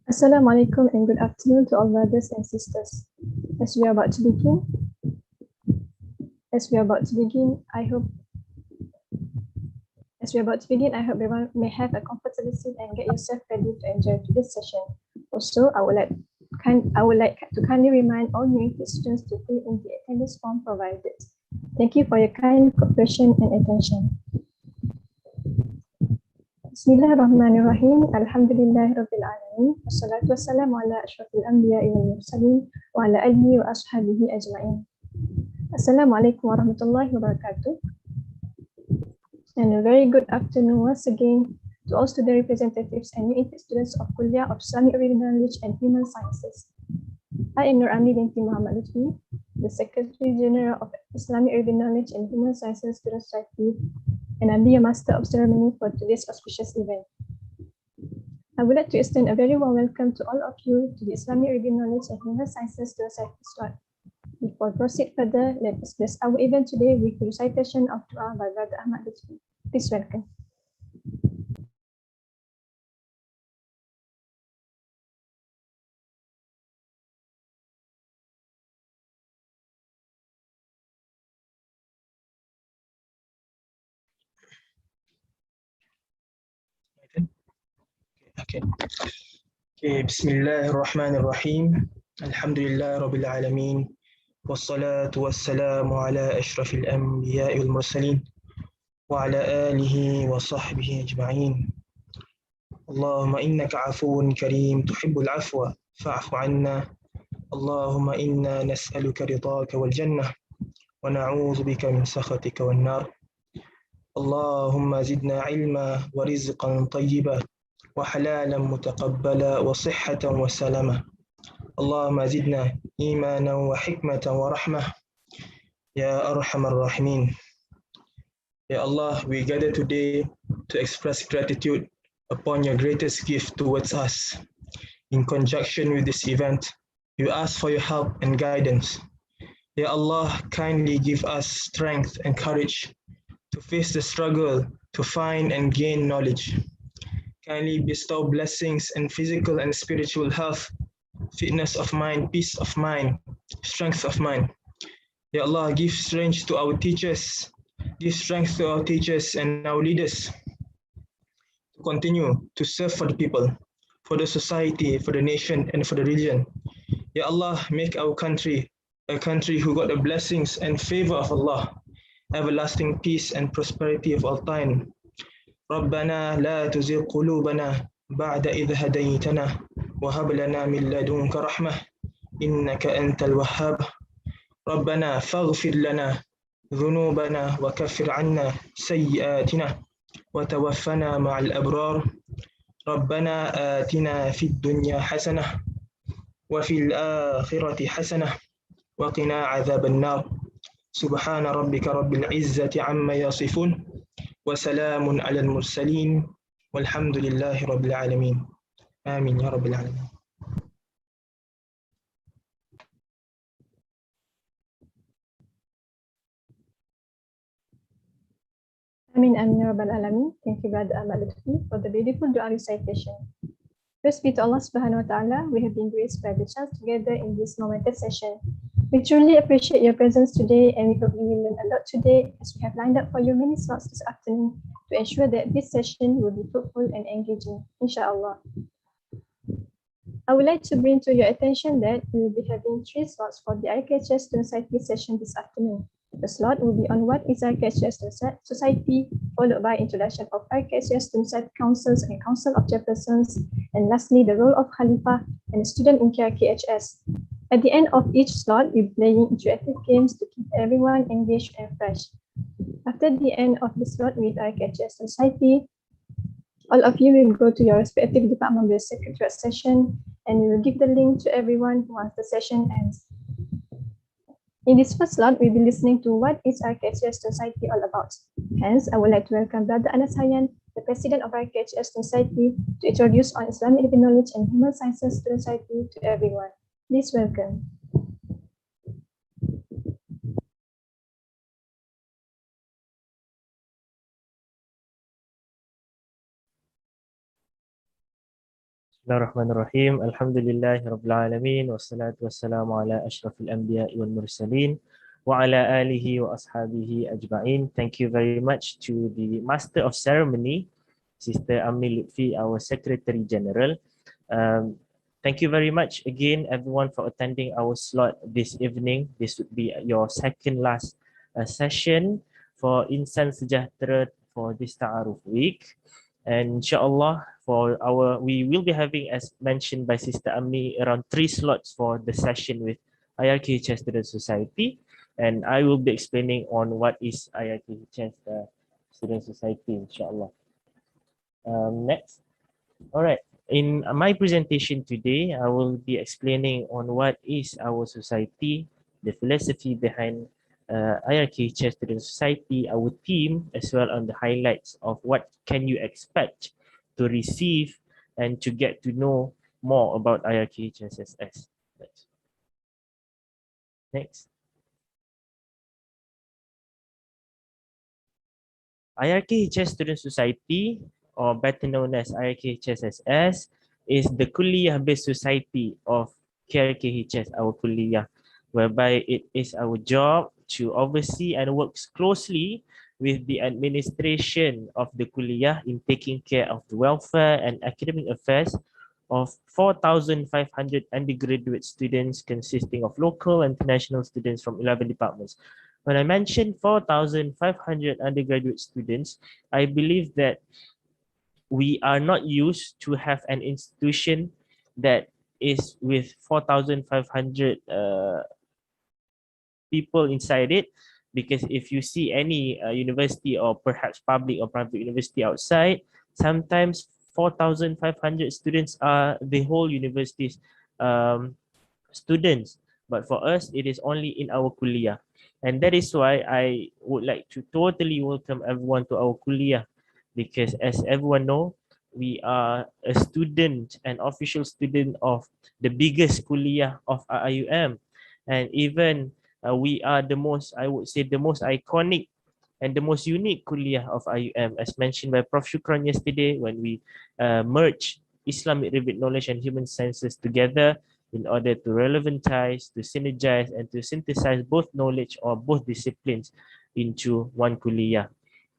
Assalamu alaikum and good afternoon to all brothers and sisters. As we are about to begin, I hope everyone may have a comfortable seat and get yourself ready to enjoy today's session. Also, I would like to kindly remind all new students to fill in the attendance form provided. Thank you for your kind cooperation and attention. Bismillahirrahmanirrahim. Alhamdulillahirabbil alamin. Wassalatu wassalamu ala asyrafil anbiya'i wal mursalin wa ala alihi wa ashabihi ajma'in. Assalamualaikum warahmatullahi wabarakatuh. And a very good afternoon once again to all student representatives and new intake students of Kuliah of Islamic Arabic Knowledge and Human Sciences. I am Nur Ami binti Muhammad Lutfi, the Secretary General of Islamic Arabic Knowledge and Human Sciences Student Society, and I'll be a Master of Ceremony for today's auspicious event. I would like to extend a very warm welcome to all of you to the Islamic Arabic Knowledge and Human Sciences Student Society slot. Before proceed further, let us bless our event today with the recitation of Dua by Brother Ahmad Lutfi. Please welcome. Okay. Bismillahirrahmanirrahim. Alhamdulillah Rabbil Alameen. Wassalatu wassalamu ala ashrafil anbiya'i wal mursalin wa ala alihi wa sahbihi ajma'in. Allahumma innaka afuwun kareem tuhibbul afwa fa'fu anna. Allahumma inna nas'aluka ridaka wal jannah wa na'udhu bika min sakhatika wan nar. Allahumma zidna ilma wa rizqan tayyiba وحلالا متقبلا وصحة وسلامة. اللهم زدنا إيمانا وحكمة ورحمة يا أرحم الراحمين. Ya Allah, we gather today to express gratitude upon your greatest gift towards us. In conjunction with this event, we ask for your help and guidance. Ya Allah, kindly give us strength and courage to face the struggle to find and gain knowledge. Kindly bestow blessings in physical and spiritual health, fitness of mind, peace of mind, strength of mind. Ya Allah, give strength to our teachers, and our leaders to continue to serve for the people, for the society, for the nation, and for the region. Ya Allah, make our country a country who got the blessings and favor of Allah, everlasting peace and prosperity of all time. ربنا لا تزغ قلوبنا بعد إذ هديتنا وهب لنا من لدنك رحمة إنك أنت الوهاب. ربنا فاغفر لنا ذنوبنا وكفر عنا سيئاتنا وتوفنا مع الأبرار. ربنا آتنا في الدنيا حسنة وفي الآخرة حسنة وقنا عذاب النار. سبحان ربك رب العزة عما يصفون وسلام على المرسلين والحمد لله رب العالمين. آمين يا رب العالمين. Amin ya Rabbal Alamin. Thank you, Brother Ahmad Lutfi, for the beautiful dua recitation. Praise be to Allah Subhanahu wa Ta'ala. We have been graced by the chance together in this momentous session. We truly appreciate your presence today, and we hope you will learn a lot today as we have lined up for you many slots this afternoon to ensure that this session will be fruitful and engaging, inshallah. I would like to bring to your attention that we will be having 3 slots for the Irkhsss Society session this afternoon. The slot will be on what is Irkhsss Society, followed by introduction of Irkhsss Society councils and council of chairpersons, and lastly the role of Khalifah and a student in KHS. At the end of each slot, we'll be playing interactive games to keep everyone engaged and fresh. After the end of the slot with Irkhsss Society, all of you will go to your respective department with secretariat session, and we will give the link to everyone once the session ends. In this first slot, we'll be listening to what is Irkhsss Society all about. Hence, I would like to welcome Brother Anas Hayyan, the President of Irkhsss Society, to introduce on Islamic Arabic Knowledge and Human Sciences Society to everyone. Please welcome. Bismillahirrahmanirrahim. Alhamdulillahi Rabbil Alamin. Wassalatu wassalamu ala ashrafil anbiya'i wal mursalin. Wa ala alihi wa ashabihi ajma'in. Thank you very much to the Master of Ceremony, Sister Amni Lutfi, our Secretary General. Um, Thank you very much again, everyone, for attending our slot this evening. This would be your second last session for Insan Sejahtera for this Ta'aruf week. And inshallah, we will be having, as mentioned by Sister Amni, around 3 slots for the session with IRKHS Student Society. And I will be explaining on what is IRKHS Student Society, inshallah. Next. All right. In my presentation today, I will be explaining on what is our society, the philosophy behind IRKHS Student Society, our team, as well on the highlights of what can you expect to receive and to get to know more about IRKHSS. Next. IRKHS Student Society, or better known as IRKHSS, is the kuliah-based society of KRKHS, our kuliah, whereby it is our job to oversee and works closely with the administration of the kuliah in taking care of the welfare and academic affairs of 4,500 undergraduate students consisting of local and international students from 11 departments. When I mentioned 4,500 undergraduate students, I believe that we are not used to have an institution that is with 4,500 people inside it, because if you see any university or perhaps public or private university outside, sometimes 4,500 students are the whole university's students. But for us, it is only in our kuliah. And that is why I would like to totally welcome everyone to our kuliah, because as everyone know, we are a student, an official student of the biggest kuliah of IUM. And even we are the most, I would say, the most iconic and the most unique kuliah of IUM, as mentioned by Prof. Shukran yesterday, when we merge Islamic Rivet Knowledge and Human Sciences together in order to relevantize, to synergize, and to synthesize both knowledge or both disciplines into one kuliah.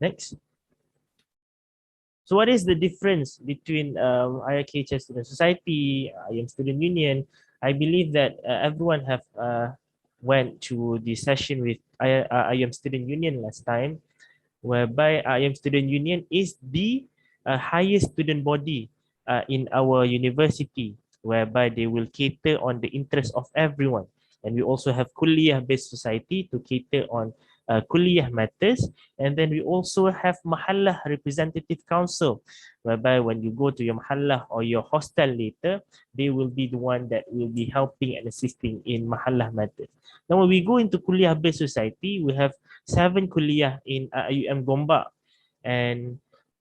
Next. So what is the difference between IRKHS Student Society, IM Student Union? I believe that everyone have went to the session with IM Student Union last time, whereby IM Student Union is the highest student body in our university, whereby they will cater on the interest of everyone. And we also have kuliah-based society to cater on kuliah matters. And then we also have Mahallah Representative Council, whereby when you go to your Mahallah or your hostel later, they will be the one that will be helping and assisting in Mahallah matters. Now, when we go into kuliah-based society, we have 7 kuliah in IUM Gombak, and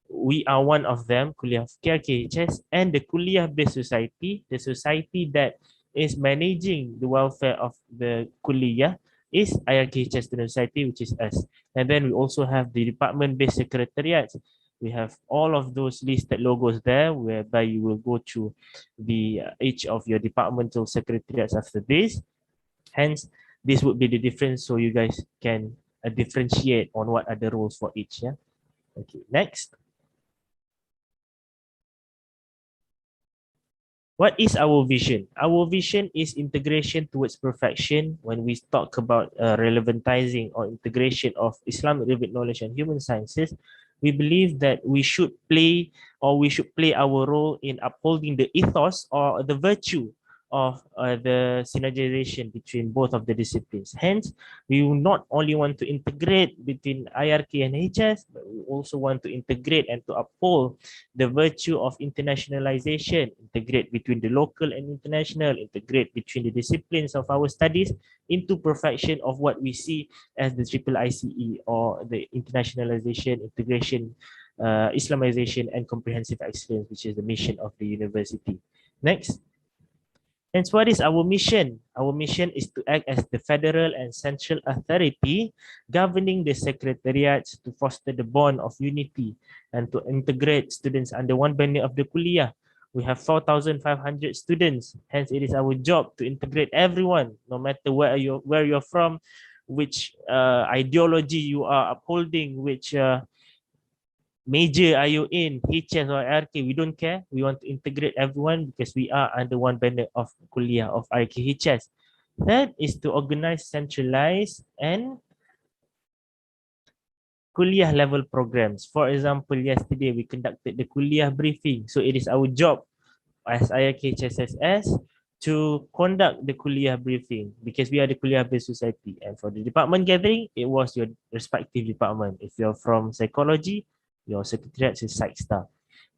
we are one of them, kuliah of KRKHS, and the kuliah-based society, the society that is managing the welfare of the kuliah, is IRKHS Student Society, which is us. And then we also have the department-based secretariats. We have all of those listed logos there, whereby you will go to the each of your departmental secretariats after this. Hence, this would be the difference, so you guys can differentiate on what are the roles for each. Yeah. Okay. Next. What is our vision? Our vision is integration towards perfection. When we talk about relevantizing or integration of Islamic Rivet Knowledge and Human Sciences, we believe that we should play our role in upholding the ethos or the virtue of the synergization between both of the disciplines. Hence, we will not only want to integrate between IRK and HS, but we also want to integrate and to uphold the virtue of internationalization, integrate between the local and international, integrate between the disciplines of our studies into perfection of what we see as the triple ICE, or the internationalization, integration, Islamization, and comprehensive excellence, which is the mission of the university. Next. And so what is our mission? Our mission is to act as the federal and central authority governing the secretariats to foster the bond of unity and to integrate students under one banner of the kuliah, We have 4,500 students. Hence, it is our job to integrate everyone, no matter where you're from, which ideology you are upholding, which major are you in, HS or RK, we don't care. We want to integrate everyone because we are under one banner of Kuliah of RKHS. That is to organize, centralize, and Kuliah level programs. For example, yesterday we conducted the Kuliah briefing. So it is our job as IRKHSS to conduct the Kuliah briefing because we are the Kuliah-based society. And for the department gathering, it was your respective department. If you're from psychology, your secretariat is psych staff.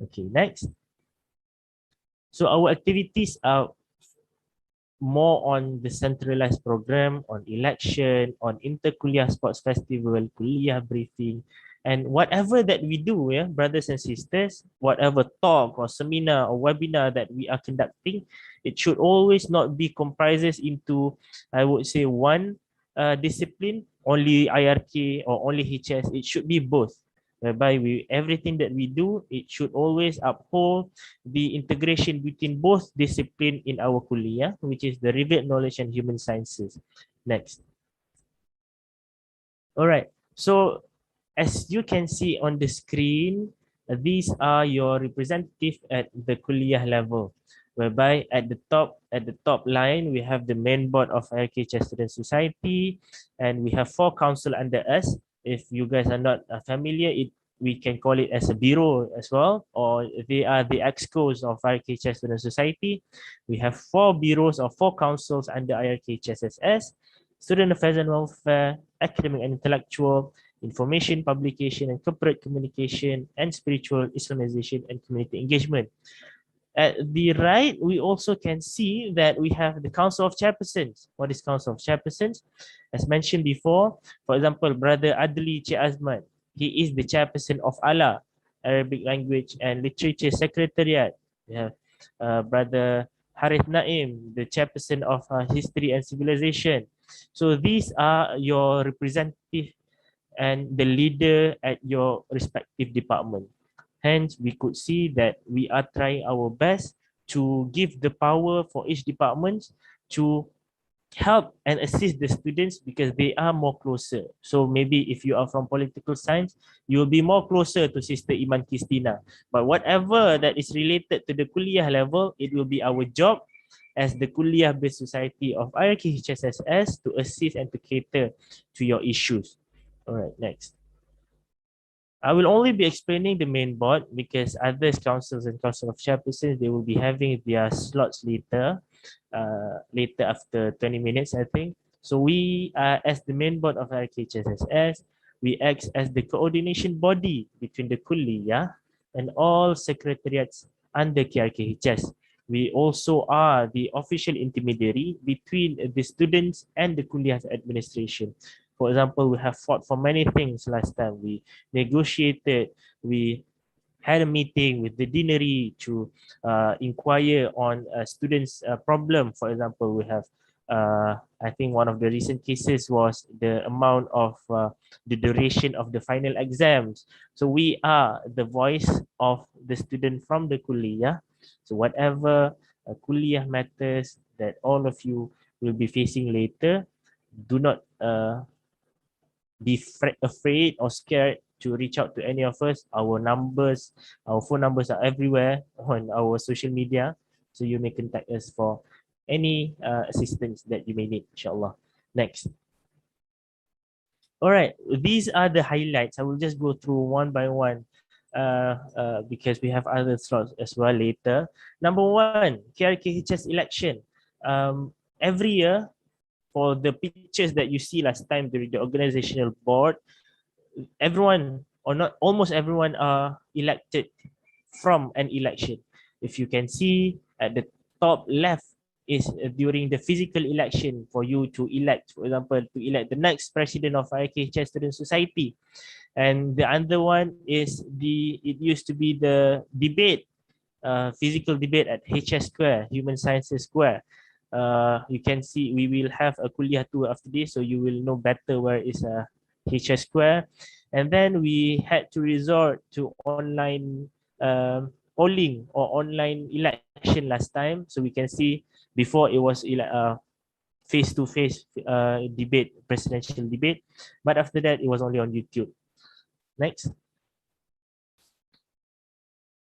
Okay, next. So our activities are more on the centralized program, on election, on inter-kuliah sports festival, kuliah briefing, and whatever that we do, yeah, brothers and sisters, whatever talk or seminar or webinar that we are conducting, it should always not be comprises into, I would say, one discipline, only IRK or only HS. It should be both, whereby everything that we do, it should always uphold the integration between both discipline in our kuliah, which is the revealed knowledge and human sciences. Next. All right. So as you can see on the screen, these are your representative at the kuliah level, whereby at the top line, we have the main board of IRKHS Student Society, and we have 4 council under us. If you guys are not familiar, we can call it as a bureau as well, or they are the excos of IRKHS Student Society. We have 4 bureaus or 4 councils under IRKHSS: Student Affairs and Welfare, Academic and Intellectual, Information, Publication and Corporate Communication, and Spiritual, Islamization and Community Engagement. At the right, we also can see that we have the Council of Chairpersons. What is Council of Chairpersons? As mentioned before, for example, Brother Adli Cik Azman, he is the chairperson of ALA, Arabic Language and Literature Secretariat. We have Brother Harith Naim, the chairperson of History and Civilization. So these are your representative and the leader at your respective department. Hence, we could see that we are trying our best to give the power for each department to help and assist the students because they are more closer. So maybe if you are from political science, you will be more closer to Sister Iman Christina. But whatever that is related to the kuliah level, it will be our job as the kuliah-based society of IRKHSS to assist and to cater to your issues. All right, next. I will only be explaining the main board because other councils and council of chairpersons, they will be having their slots later, after 20 minutes, I think. So we, as the main board of IRKHSS, we act as the coordination body between the kuliah and all secretariats under KRKHS. We also are the official intermediary between the students and the kuliah administration. For example, we have fought for many things last time. We negotiated, we had a meeting with the deanery to inquire on students' problem. For example, we have, I think one of the recent cases was the amount of the duration of the final exams. So we are the voice of the student from the kuliah. So whatever kuliah matters that all of you will be facing later, do not be afraid or scared to reach out to any of us. Our numbers, our phone numbers are everywhere on our social media. So you may contact us for any assistance that you may need, inshallah. Next. All right, these are the highlights. I will just go through one by one because we have other slots as well later. Number 1, KRKHS election. Every year, for the pictures that you see last time during the organizational board, everyone or not almost everyone are elected from an election. If you can see at the top left is during the physical election for you to elect, for example, to elect the next president of IRKHS Student Society. And the other one is it used to be the debate, physical debate at HS Square, Human Sciences Square. You can see we will have a kuliah tour after this, so you will know better where is HS Square. And then we had to resort to online polling or online election last time. So we can see before it was face-to-face debate, presidential debate, but after that it was only on YouTube. Next.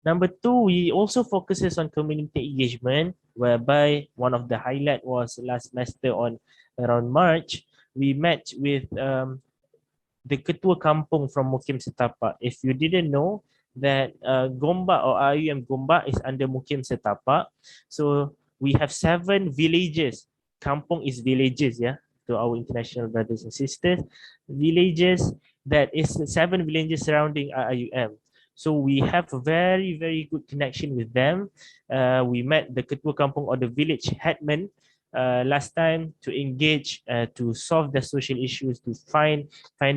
Number two, we also focuses on community engagement, whereby one of the highlight was last semester on around March. We met with the Ketua Kampung from Mukim Setapak. If you didn't know that Gombak or IUM Gombak is under Mukim Setapak, so we have 7 villages. Kampung is villages, yeah, to our international brothers and sisters. Villages, that is 7 villages surrounding IUM. So we have a very, very good connection with them. We met the Ketua Kampung or the village headman last time to engage, to solve the social issues, to find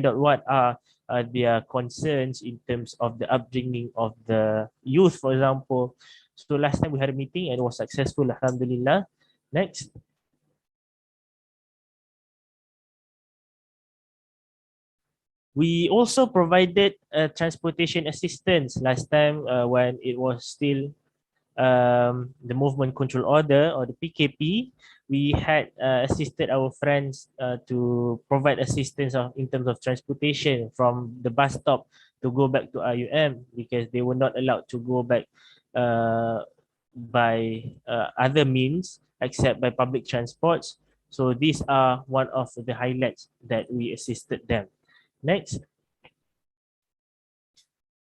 out what are their concerns in terms of the upbringing of the youth, for example. So last time we had a meeting and it was successful, alhamdulillah. Next. We also provided transportation assistance last time when it was still the movement control order or the PKP. We had assisted our friends to provide assistance in terms of transportation from the bus stop to go back to IUM, because they were not allowed to go back by other means except by public transports. So these are one of the highlights that we assisted them. Next.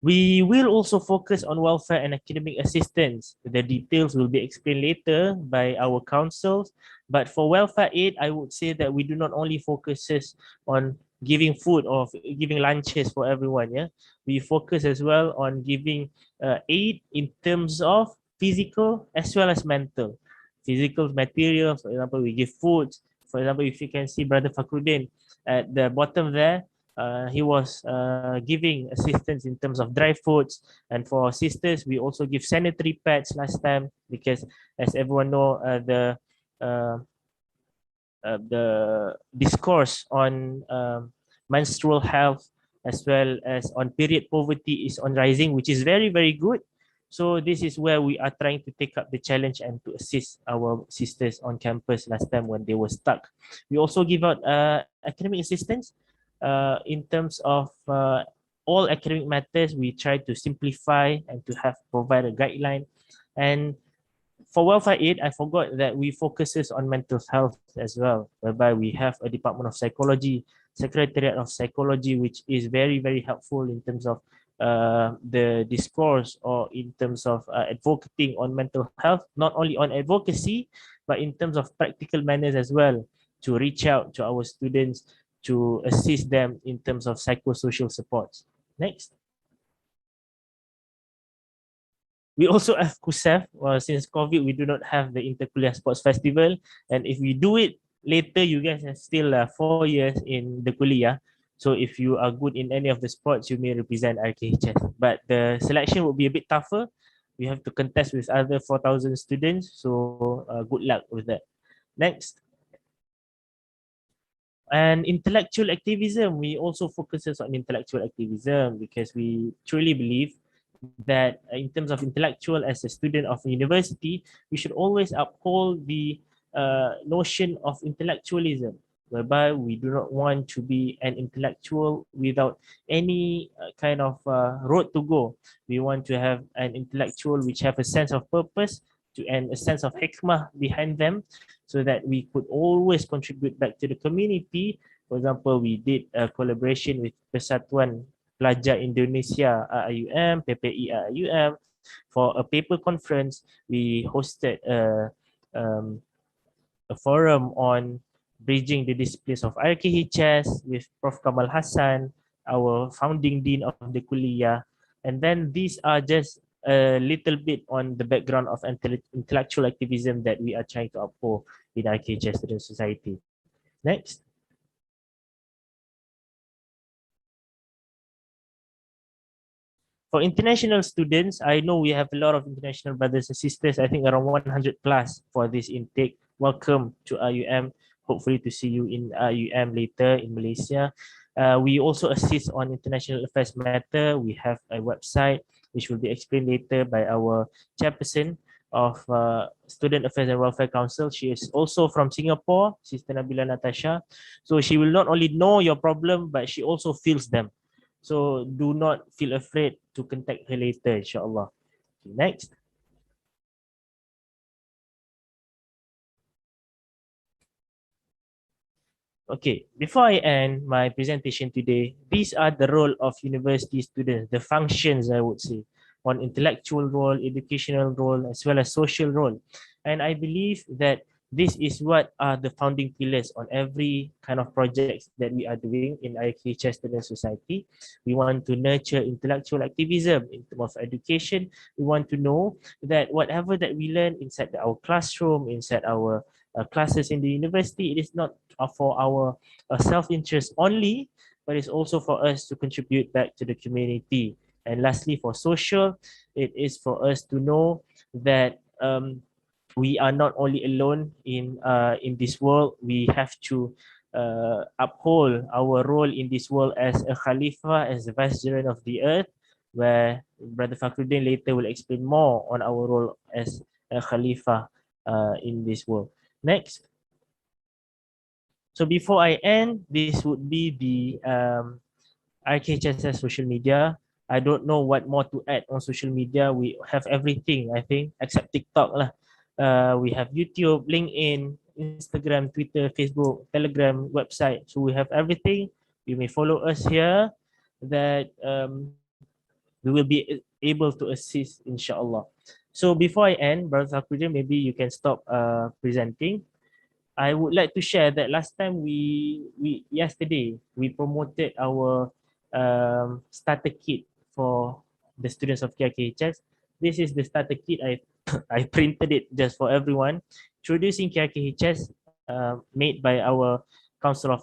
We will also focus on welfare and academic assistance. The details will be explained later by our councils. But for welfare aid, I would say that we do not only focuses on giving food or giving lunches for everyone. Yeah, we focus as well on giving aid in terms of physical as well as mental. Physical material, for example, we give food. For example, if you can see Brother Fakrudin at the bottom there, he was giving assistance in terms of dry foods. And for sisters, we also give sanitary pads last time, because as everyone know, the discourse on menstrual health as well as on period poverty is on rising, which is very, very good. So this is where we are trying to take up the challenge and to assist our sisters on campus last time when they were stuck. We also give out academic assistance. In terms of all academic matters, we try to simplify and to provide a guideline. And for welfare aid, I forgot that we focuses on mental health as well, whereby we have a Department of Psychology, Secretariat of Psychology, which is very, very helpful in terms of the discourse or in terms of advocating on mental health, not only on advocacy, but in terms of practical manners as well, to reach out to our students, to assist them in terms of psychosocial supports. Next. We also have KUSEF. Since COVID, we do not have the Interkuliah Sports Festival. And if we do it later, you guys have still 4 years in the kuliah. So if you are good in any of the sports, you may represent RKHS. But the selection will be a bit tougher. We have to contest with other 4,000 students. So good luck with that. Next. And intellectual activism, we also focuses on intellectual activism, because we truly believe that in terms of intellectual, as a student of university, we should always uphold the notion of intellectualism, whereby we do not want to be an intellectual without any kind of road to go. We want to have an intellectual which have a sense of purpose and a sense of hikmah behind them, so that we could always contribute back to the community. For example, we did a collaboration with Persatuan Pelajar Indonesia IUM, PPI IUM, for a paper conference. We hosted a forum on bridging the disciplines of RKHS with Prof. Kamal Hassan, our founding dean of the kuliah. And then these are just a little bit on the background of intellectual activism that we are trying to uphold in RKHS Student Society. Next. For international students, I know we have a lot of international brothers and sisters, I think around 100 plus for this intake. Welcome to IUM. Hopefully to see you in IUM later in Malaysia. We also assist on international affairs matter. We have a website which will be explained later by our chairperson of Student Affairs and Welfare Council. She is also from Singapore, Sister Nabila Natasha. So she will not only know your problem, but she also feels them. So do not feel afraid to contact her later, insyaAllah. Okay, next. Okay, before I end my presentation today, these are the role of university students, the functions I would say, on intellectual role, educational role, as well as social role. And I believe that this is what are the founding pillars on every kind of projects that we are doing in IKHS Student Society. We want to nurture intellectual activism in terms of education. We want to know that whatever that we learn inside our classroom, inside our classes in the university, it is not for our self-interest only, but it's also for us to contribute back to the community. And lastly, for social, it is for us to know that we are not only alone in this world. We have to uphold our role in this world as a Khalifah, as the vicegerent of the earth, where Brother Fakhruddin later will explain more on our role as a Khalifah in this world. Next. So before I end, this would be the IKHSS social media. I don't know what more to add on social media. We have everything, I think, except TikTok lah. We have YouTube, LinkedIn, Instagram, Twitter, Facebook, Telegram, website. So we have everything. You may follow us here. That we will be able to assist, inshallah. So before I end, Brother Fakhruddin, maybe you can stop presenting. I would like to share that last time yesterday we promoted our starter kit for the students of KKHS. This is the starter kit. I printed it just for everyone. Introducing KKHS, made by our Council of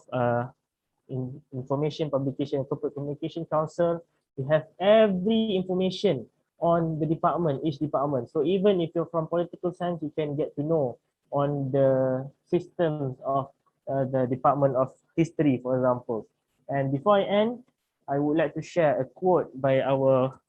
Information, Publication, and Corporate Communication Council. We have every information on the department, each department. So even if you're from political science, you can get to know on the systems of the Department of History, for example. And before I end, I would like to share a quote by our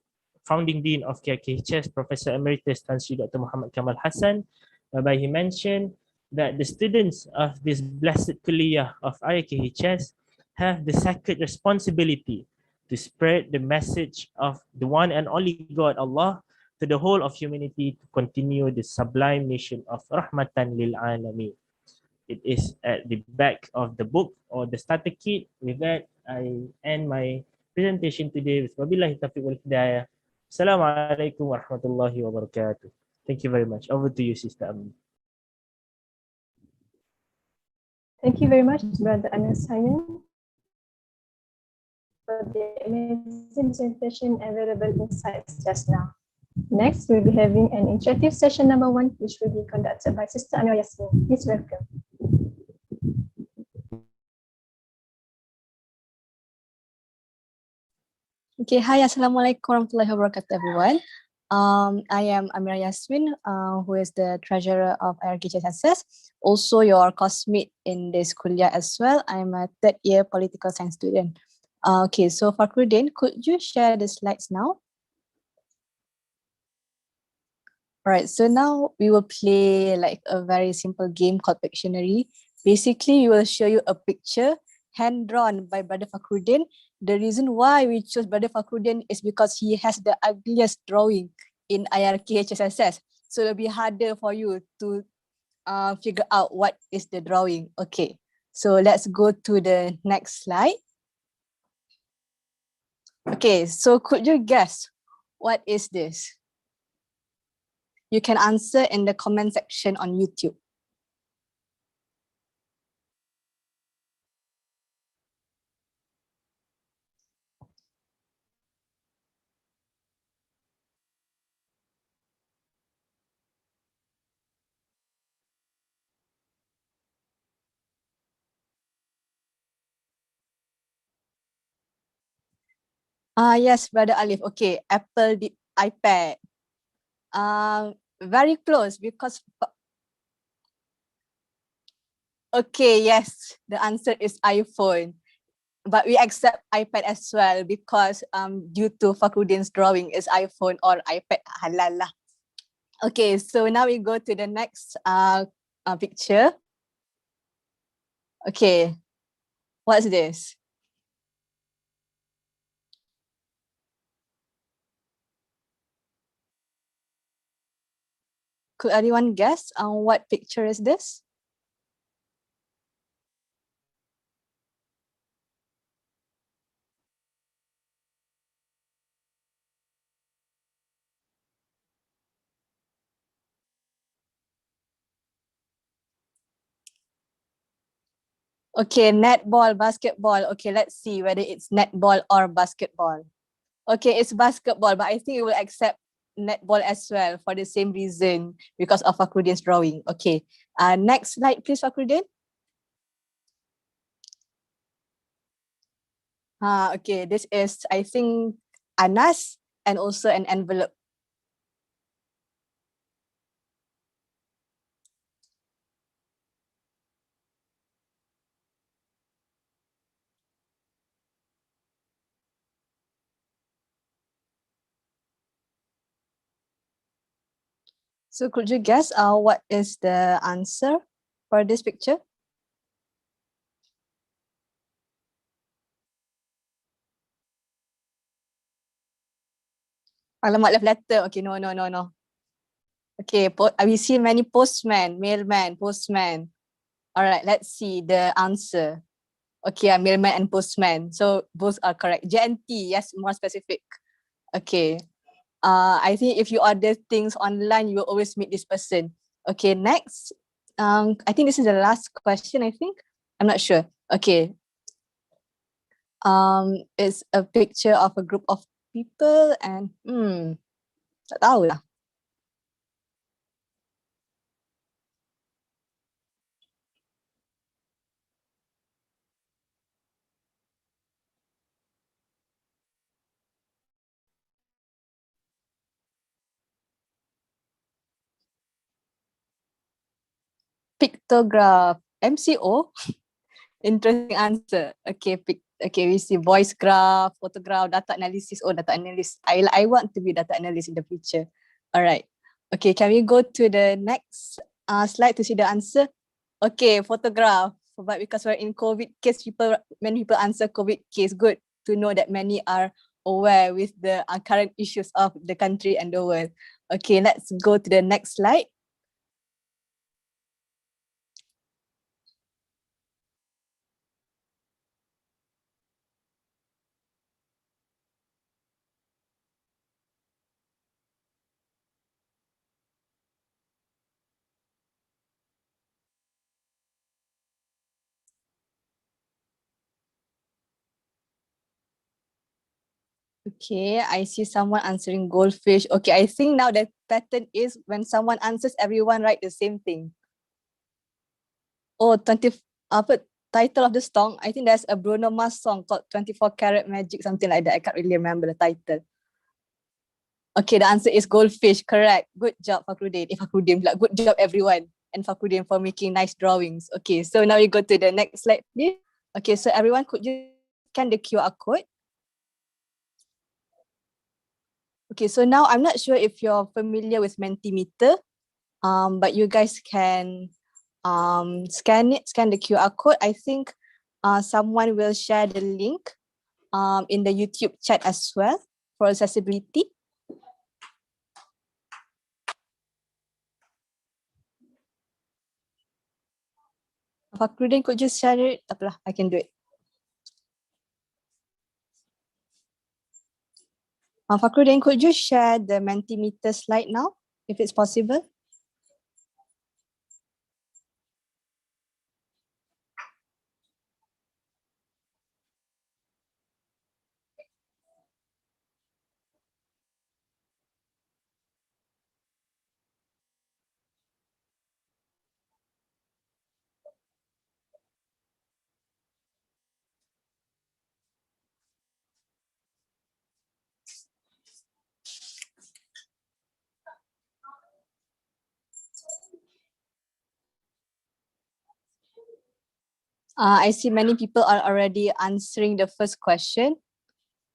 founding dean of KKHS, Professor Emeritus Tan Sri Dr. Muhammad Kamal Hassan, whereby he mentioned that the students of this blessed kuliah of IKHS have the sacred responsibility to spread the message of the one and only God, Allah, to the whole of humanity, to continue the sublime mission of Rahmatan lil Alameen. It is at the back of the book or the starter kit. With that, I end my presentation today. Wabillahi taufiq wal hidayah. Assalamualaikum warahmatullahi wabarakatuh. Thank you very much. Over to you, Sister Ami. Thank you very much, Brother Anas Hayyan, for the amazing presentation and valuable insights just now. Next, we'll be having an interactive session number 1, which will be conducted by Sister Amira Yasmin. Please welcome. Okay, hi, Assalamualaikum warahmatullahi wabarakatuh, everyone. I am Amira Yasmin, who is the treasurer of Irkhsss, also your classmate in this kuliah as well. I'm a third year political science student. Okay, so Fakhruddin, could you share the slides now? All right, so now we will play like a very simple game called Pictionary. Basically, we will show you a picture hand-drawn by Brother Fakhruddin. The reason why we chose Brother Fakhruddin is because he has the ugliest drawing in IRKHSS. So it'll be harder for you to figure out what is the drawing. Okay, so let's go to the next slide. Okay, so could you guess what is this? You can answer in the comment section on YouTube. Yes, Brother Alif. Okay, Apple iPad. Very close because okay, yes, the answer is iPhone. but we accept iPad as well because due to Fakhruddin's drawing is iPhone or iPad halal lah. Okay, so now we go to the next picture. Okay, what's this? Could anyone guess what picture is this? Okay, netball, basketball. Okay, let's see whether it's netball or basketball. Okay, it's basketball, but I think it will accept netball as well for the same reason because of Fakhruddin's drawing. Okay, next slide, please, Fakhruddin. Okay, this is, I think, Anas and also an envelope. So could you guess what is the answer for this picture? Alamat love letter. Okay, no. Okay, we see many postman, mailman, postman. All right, let's see the answer. Okay, mailman and postman. So both are correct. JNT, yes, more specific. Okay. I think if you order things online, you will always meet this person. Okay, next. I think this is the last question, I think. I'm not sure. Okay. It's a picture of a group of people and tak tahu lah. Pictograph. MCO? Interesting answer. Okay, okay, we see voice graph, photograph, data analysis. Oh, data analyst. I want to be data analyst in the future. All right. Okay, can we go to the next slide to see the answer? Okay, photograph. But because we're in COVID case, many people answer COVID case. Good to know that many are aware with the current issues of the country and the world. Okay, let's go to the next slide. Okay, I see someone answering goldfish. Okay, I think now the pattern is when someone answers, everyone write the same thing. Oh, title of the song? I think there's a Bruno Mars song called 24 Karat Magic, something like that. I can't really remember the title. Okay, the answer is goldfish, correct. Good job, Fakhruddin. Fakhruddin, good job, everyone. And Fakhruddin for making nice drawings. Okay, so now we go to the next slide, please. Okay, so everyone, could you scan the QR code? Okay, so now I'm not sure if you're familiar with Mentimeter, but you guys can scan the QR code. I think someone will share the link in the YouTube chat as well for accessibility. Fakhruddin, could you share it? Apalah, I can do it. Fakhruddin, could you share the Mentimeter slide now, if it's possible? I see many people are already answering the first question.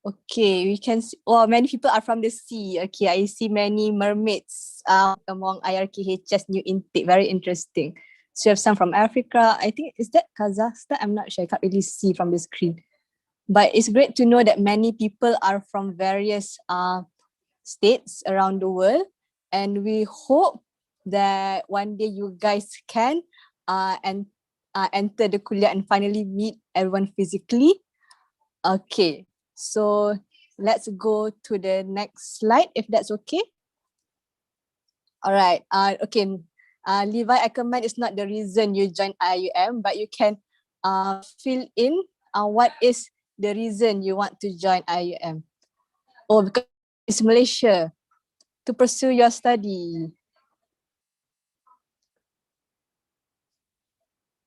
Okay, we can see, oh, many people are from the sea. Okay, I see many mermaids among IRKHS new intake. Very interesting. So you have some from Africa. I think, is that Kazakhstan? I'm not sure. I can't really see from the screen. But it's great to know that many people are from various states around the world. And we hope that one day you guys can enter the kuliah and finally meet everyone physically. Okay, so let's go to the next slide if that's okay. All right. Okay. Levi Ackerman is not the reason you joined IUM, but you can fill in what is the reason you want to join IUM. Oh, because it's Malaysia to pursue your study.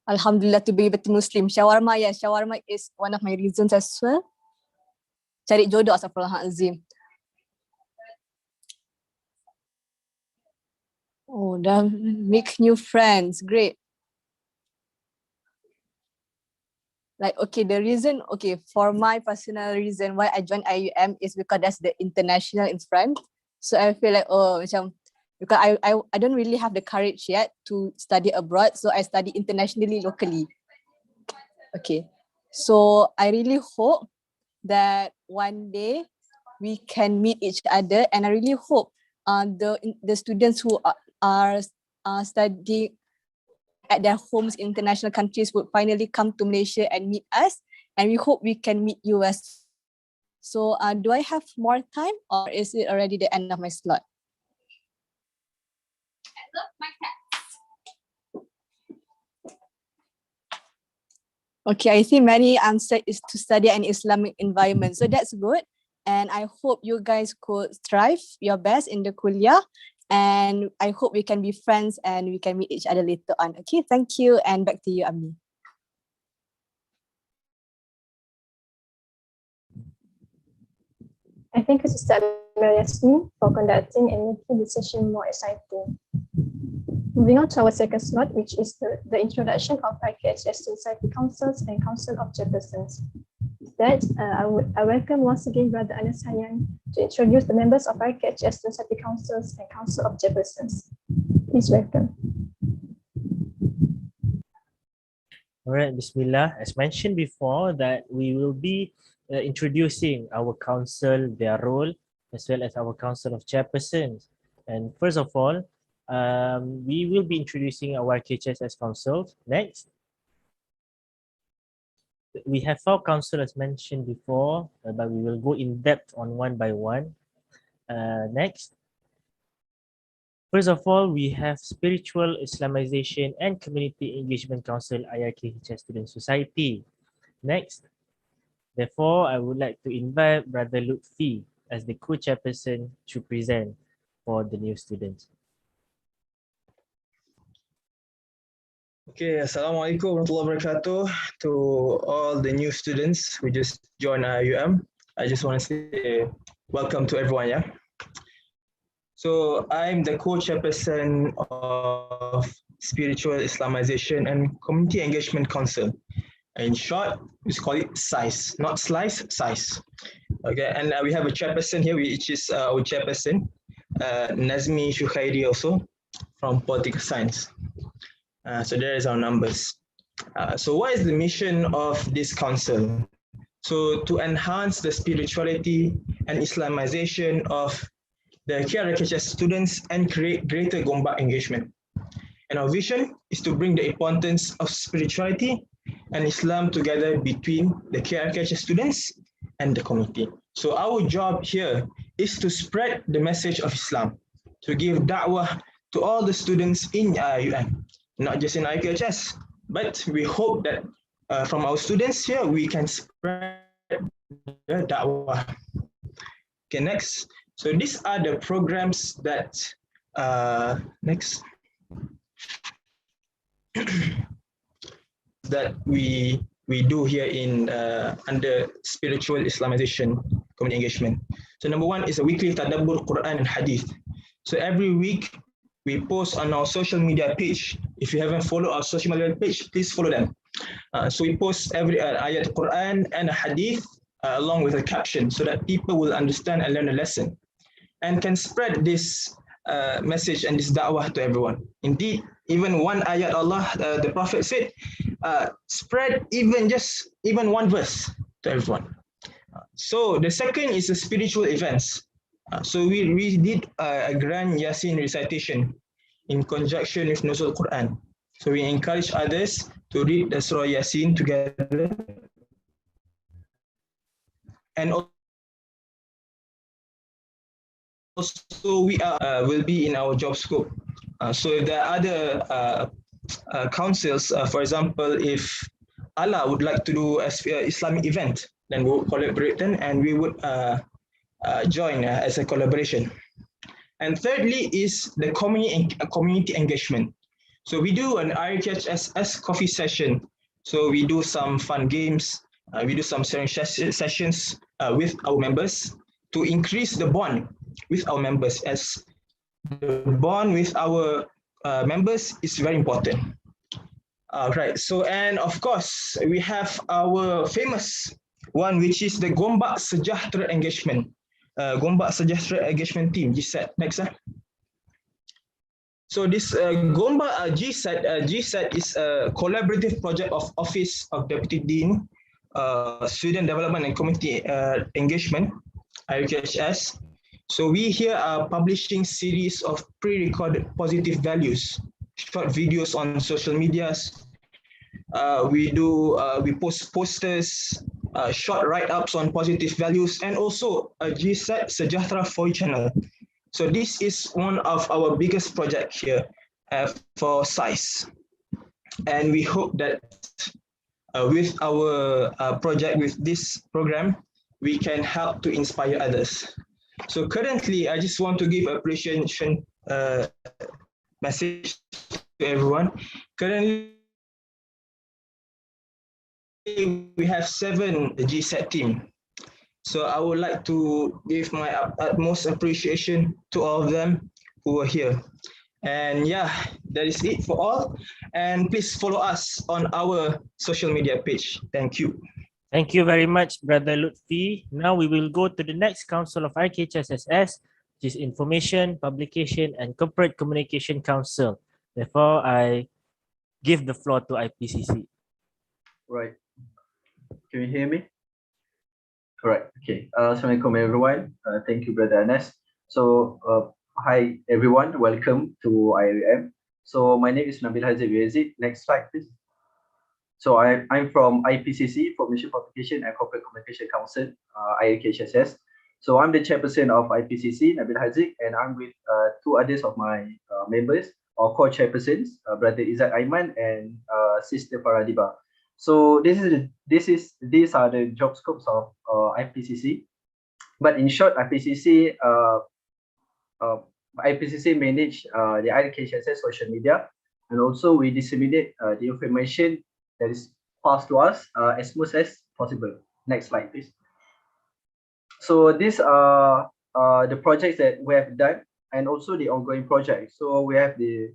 Alhamdulillah to be betul Muslim. Shawarma, yes, shawarma is one of my reasons as well. Cari jodoh, astagfirullahalazim. Oh, dah make new friends. Great. Like, okay, the reason, okay, for my personal reason why I joined IUM is because that's the international in front. So I feel like, oh, macam, because I don't really have the courage yet to study abroad. So I study internationally, locally. Okay. So I really hope that one day we can meet each other, and I really hope the students who are studying at their homes in international countries would finally come to Malaysia and meet us, and we hope we can meet you as. So do I have more time, or is it already the end of my slot? I love my cat. Okay, I think many answer is to study an Islamic environment. So that's good. And I hope you guys could strive your best in the kuliah. And I hope we can be friends and we can meet each other later on. Okay, thank you. And back to you, Ami. I thank you, Sister Yasmin, for conducting and making this session more exciting. Moving on to our second slot, which is the introduction of IKHS Society Councils and Council of Chairpersons. With that, I welcome once again Brother Anas Hayyan to introduce the members of IKHS Society Councils and Council of Chairpersons. Please welcome. All right, Bismillah. As mentioned before, that we will be introducing our council, their role, as well as our council of chairpersons. And first of all, we will be introducing our IKHS as council. Next, we have 4 council as mentioned before, but we will go in depth on one by one. Next, first of all, we have Spiritual Islamization and Community Engagement Council, IRKHS Student Society. Next, therefore, I would like to invite Brother Lutfi as the co-chairperson to present for the new students. Okay, Assalamualaikum warahmatullahi wabarakatuh to all the new students who just joined IUM. I just want to say welcome to everyone, yeah. So I'm the co-chairperson of Spiritual Islamization and Community Engagement Council. In short, we call it SICE, not slice, SICE. Okay, and we have a chairperson here, which is our chairperson, Nazmi Shukhairi, also from Political Science. So there is our numbers. So what is the mission of this council? So to enhance the spirituality and Islamization of the KRKHS students and create greater Gombak engagement. And our vision is to bring the importance of spirituality and Islam together between the KRKHS students and the community. So our job here is to spread the message of Islam, to give da'wah to all the students in IUM, not just in IKHS, but we hope that from our students here, we can spread the da'wah. Okay, next. So these are the programs that, next, that we do here in under Spiritual Islamization Community Engagement. So number 1 is a weekly Tadabbur Quran and Hadith. So every week we post on our social media page. If you haven't followed our social media page, please follow them. So we post every ayat Quran and a hadith along with a caption so that people will understand and learn a lesson and can spread this message and this da'wah to everyone. Indeed, even one ayat Allah, the Prophet said, spread even one verse to everyone. So the second is the spiritual events. So we did a grand Yasin recitation in conjunction with Nuzul Quran. So we encourage others to read the Surah Yasin together. And also we will be in our job scope. So if there are other councils, for example, if Allah would like to do an Islamic event, then we'll collaborate then and we would join as a collaboration. And thirdly is the community engagement. So we do an Irkhsss coffee session. So we do some fun games, we do some sharing sessions with our members to increase the bond with our members, as the bond with our members is very important. Right, so and of course we have our famous one, which is the Gombak Sejahtera engagement. Gombak Sejahtera engagement team, GSET. Next. So this Gombak GSET is a collaborative project of Office of Deputy Dean, Student Development and Community Engagement, Irkhsss. So we here are publishing series of pre-recorded positive values, short videos on social medias. We post posters, short write-ups on positive values, and also a GSET Sejahtera for you channel. So this is one of our biggest projects here for SAIS. And we hope that with our project, with this program, we can help to inspire others. So currently, I just want to give appreciation message to everyone. Currently, we have 7 GSET team. So I would like to give my utmost appreciation to all of them who are here. And yeah, that is it for all. And please follow us on our social media page. Thank you. Thank you very much, Brother Lutfi. Now we will go to the next Council of Irkhsss, which is Information, Publication and Corporate Communication Council. Therefore, I give the floor to IPCC. Right. Can you hear me? Right. Okay. Assalamualaikum everyone. Thank you, Brother Anas. So, hi everyone. Welcome to IRM. So, my name is Nabil Hazib Yazid. Next slide, please. So, I'm from IPCC, Information Publication and Corporate Communication Council, Irkhsss. So, I'm the chairperson of IPCC, Nabil Hazib, and I'm with 2 others of my members or co-chairpersons, Brother Izzat Aiman and Sister Faradiba. So these are the job scopes of IPCC. But in short, IPCC manage the Irkhsss social media, and also we disseminate the information that is passed to us as much as possible. Next slide, please. So these are the projects that we have done, and also the ongoing projects. So we have the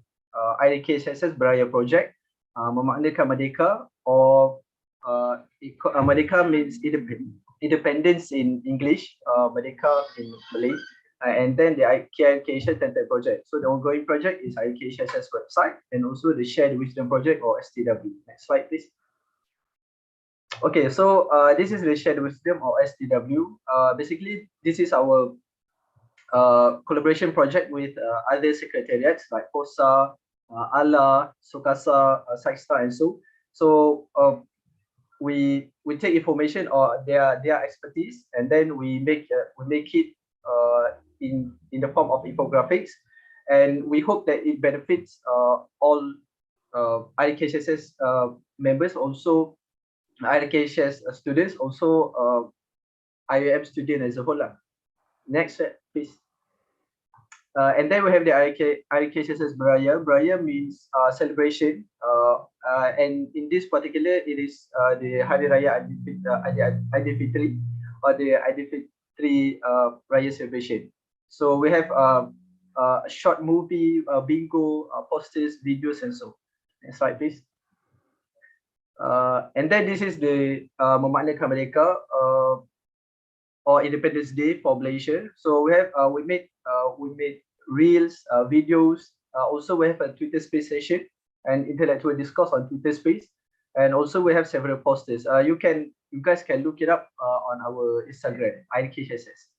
Irkhsss Beraya project, memaknakan Merdeka, or Merdeka means independence in English, Merdeka in Malay, and then the Irkhsss Tented project. So the ongoing project is Irkhsss website, and also the Shared Wisdom project, or STW. Next slide, please. Okay, so this is the Shared Wisdom, or STW. Basically, this is our collaboration project with other secretariats like POSA, ALA, SOKASA, SAISTA, and so. So we take information or their expertise, and then we make it in the form of infographics, and we hope that it benefits all Irkhsss members, also Irkhsss students, also IUM student as a whole. Next, please. And then we have the Irkhsss Beraya. Beraya means celebration, and in this particular, it is the Hari Raya Aidilfitri, or the Aidilfitri Raya celebration. So we have a short movie, bingo, posters, videos, and so. Next slide, please. And then this is the Memaknakan Merdeka or Independence Day for Malaysia. So we made reels, videos. Also, we have a Twitter Space session and intellectual discourse on Twitter Space, and also we have several posters. You guys can look it up on our Instagram, Irkhsss.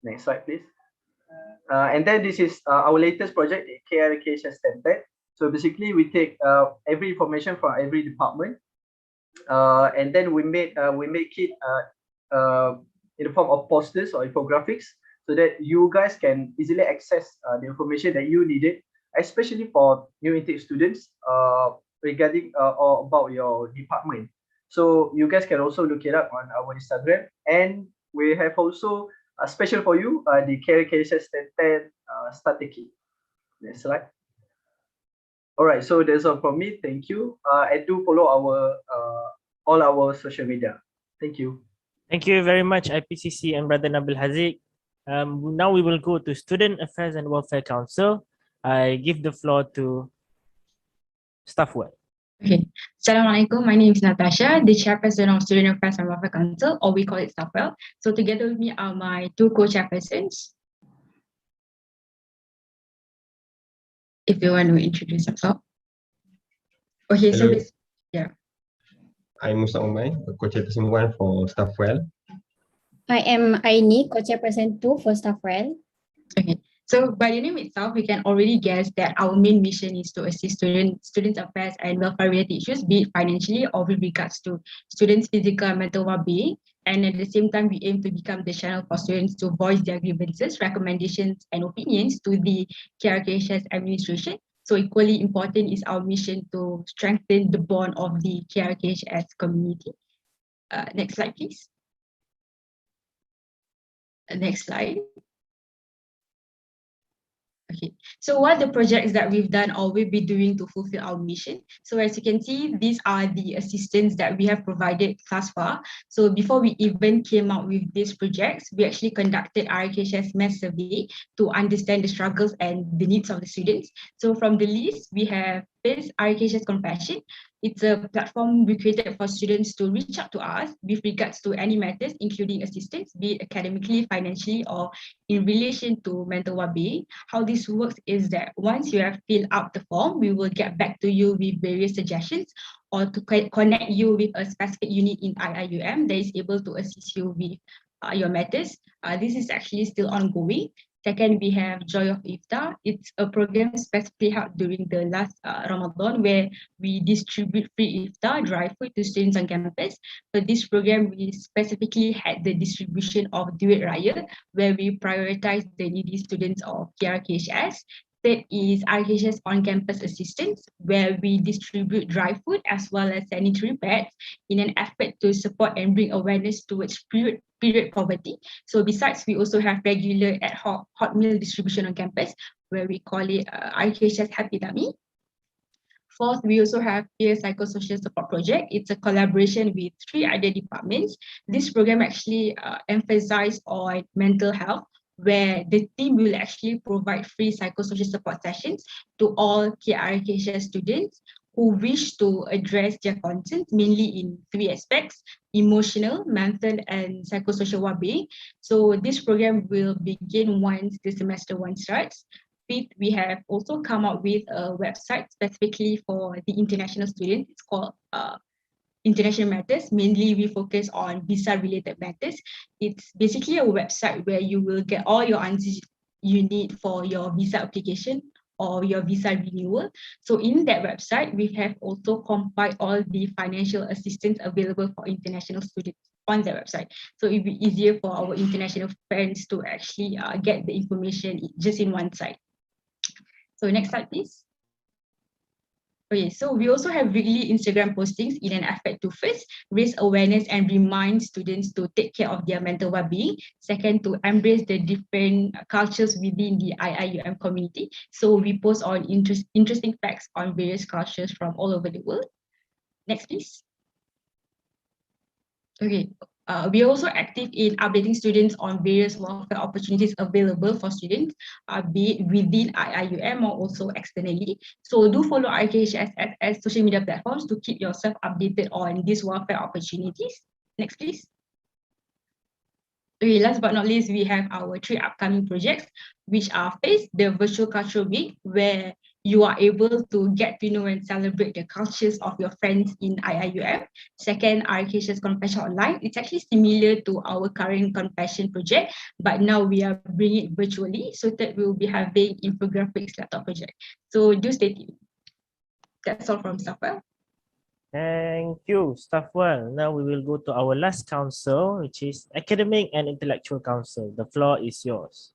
Next slide, please. And then this is our latest project, Irkhsss 1010. So basically, we take every information from every department, and then we make it in the form of posters or infographics, so that you guys can easily access the information that you needed, especially for new intake students regarding or about your department. So you guys can also look it up on our Instagram, and we have also a special for you, the Irkhsss 1010 starter kit. Next slide. All right, so that's all from me. Thank you, and do follow our all our social media. Thank you. Thank you very much, IPCC and Brother Nabil Haziq. Now we will go to Student Affairs and Welfare Council. I give the floor to Staffwell. Okay. Assalamualaikum. My name is Natasha, the chairperson of Student Affairs and Welfare Council, or we call it Staffwell. So together with me are my two co-chairpersons. If you want to introduce yourself. Okay, Hello. so yeah. I'm Musa Umay, co-chairperson 1 for Staffwell. I am Aini, co-chairperson 2 for Staffwell. Okay. So by the name itself, we can already guess that our main mission is to assist students' affairs and welfare-related issues, be it financially or with regards to students' physical and mental well-being. And at the same time, we aim to become the channel for students to voice their grievances, recommendations, and opinions to the Irkhsss administration. So equally important is our mission to strengthen the bond of the Irkhsss community. Next slide, please. Next slide. Okay, so what are the projects that we've done or we'll be doing to fulfill our mission? So as you can see, these are the assistance that we have provided thus far. So before we even came out with these projects, we actually conducted Irkhsss mass survey to understand the struggles and the needs of the students. So from the list, we have this Irkhsss Compassion. It's a platform we created for students to reach out to us with regards to any matters, including assistance, be it academically, financially, or in relation to mental well-being. How this works is that once you have filled out the form, we will get back to you with various suggestions or to connect you with a specific unit in IIUM that is able to assist you with your matters. This is actually still ongoing. Second, we have Joy of Iftar. It's a program specifically held during the last Ramadan where we distribute free iftar, dry food to students on campus. For this program, we specifically had the distribution of Duit Raya, where we prioritize the needy students of Irkhsss. Third is Irkhsss on-campus assistance, where we distribute dry food as well as sanitary pads in an effort to support and bring awareness towards period poverty. So besides, we also have regular ad hoc hot meal distribution on campus, where we call it Irkhsss Happy Tummy. Fourth, we also have Peer Psychosocial Support Project. It's a collaboration with 3 other departments. This program actually emphasizes on mental health, where the team will actually provide free psychosocial support sessions to all Irkhsss students who wish to address their concerns, mainly in 3 aspects: emotional, mental, and psychosocial well-being. So this program will begin once the semester 1 starts. Fifth, we have also come up with a website specifically for the international students. It's called International Matters. Mainly, we focus on visa-related matters. It's basically a website where you will get all your answers you need for your visa application or your visa renewal. So in that website, we have also compiled all the financial assistance available for international students on that website. So it'll be easier for our international friends to actually get the information just in one site. So next slide, please. Okay, so we also have weekly Instagram postings in an effort to first raise awareness and remind students to take care of their mental well-being. Second, to embrace the different cultures within the IIUM community. So we post on interesting facts on various cultures from all over the world. Next, please. Okay, We are also active in updating students on various welfare opportunities available for students, be it within IIUM or also externally. So do follow RKHS as social media platforms to keep yourself updated on these welfare opportunities. Next, please. Okay, last but not least, we have our 3 upcoming projects, which are first, the Virtual Cultural Week, where you are able to get to know and celebrate the cultures of your friends in IIUM. Second, RKHS Confession Online. It's actually similar to our current Confession project, but now we are bringing it virtually. So that we'll be having infographics laptop project. So do stay tuned. That's all from Safar. Thank you, Staffwell. Now we will go to our last council, which is Academic and Intellectual Council. The floor is yours.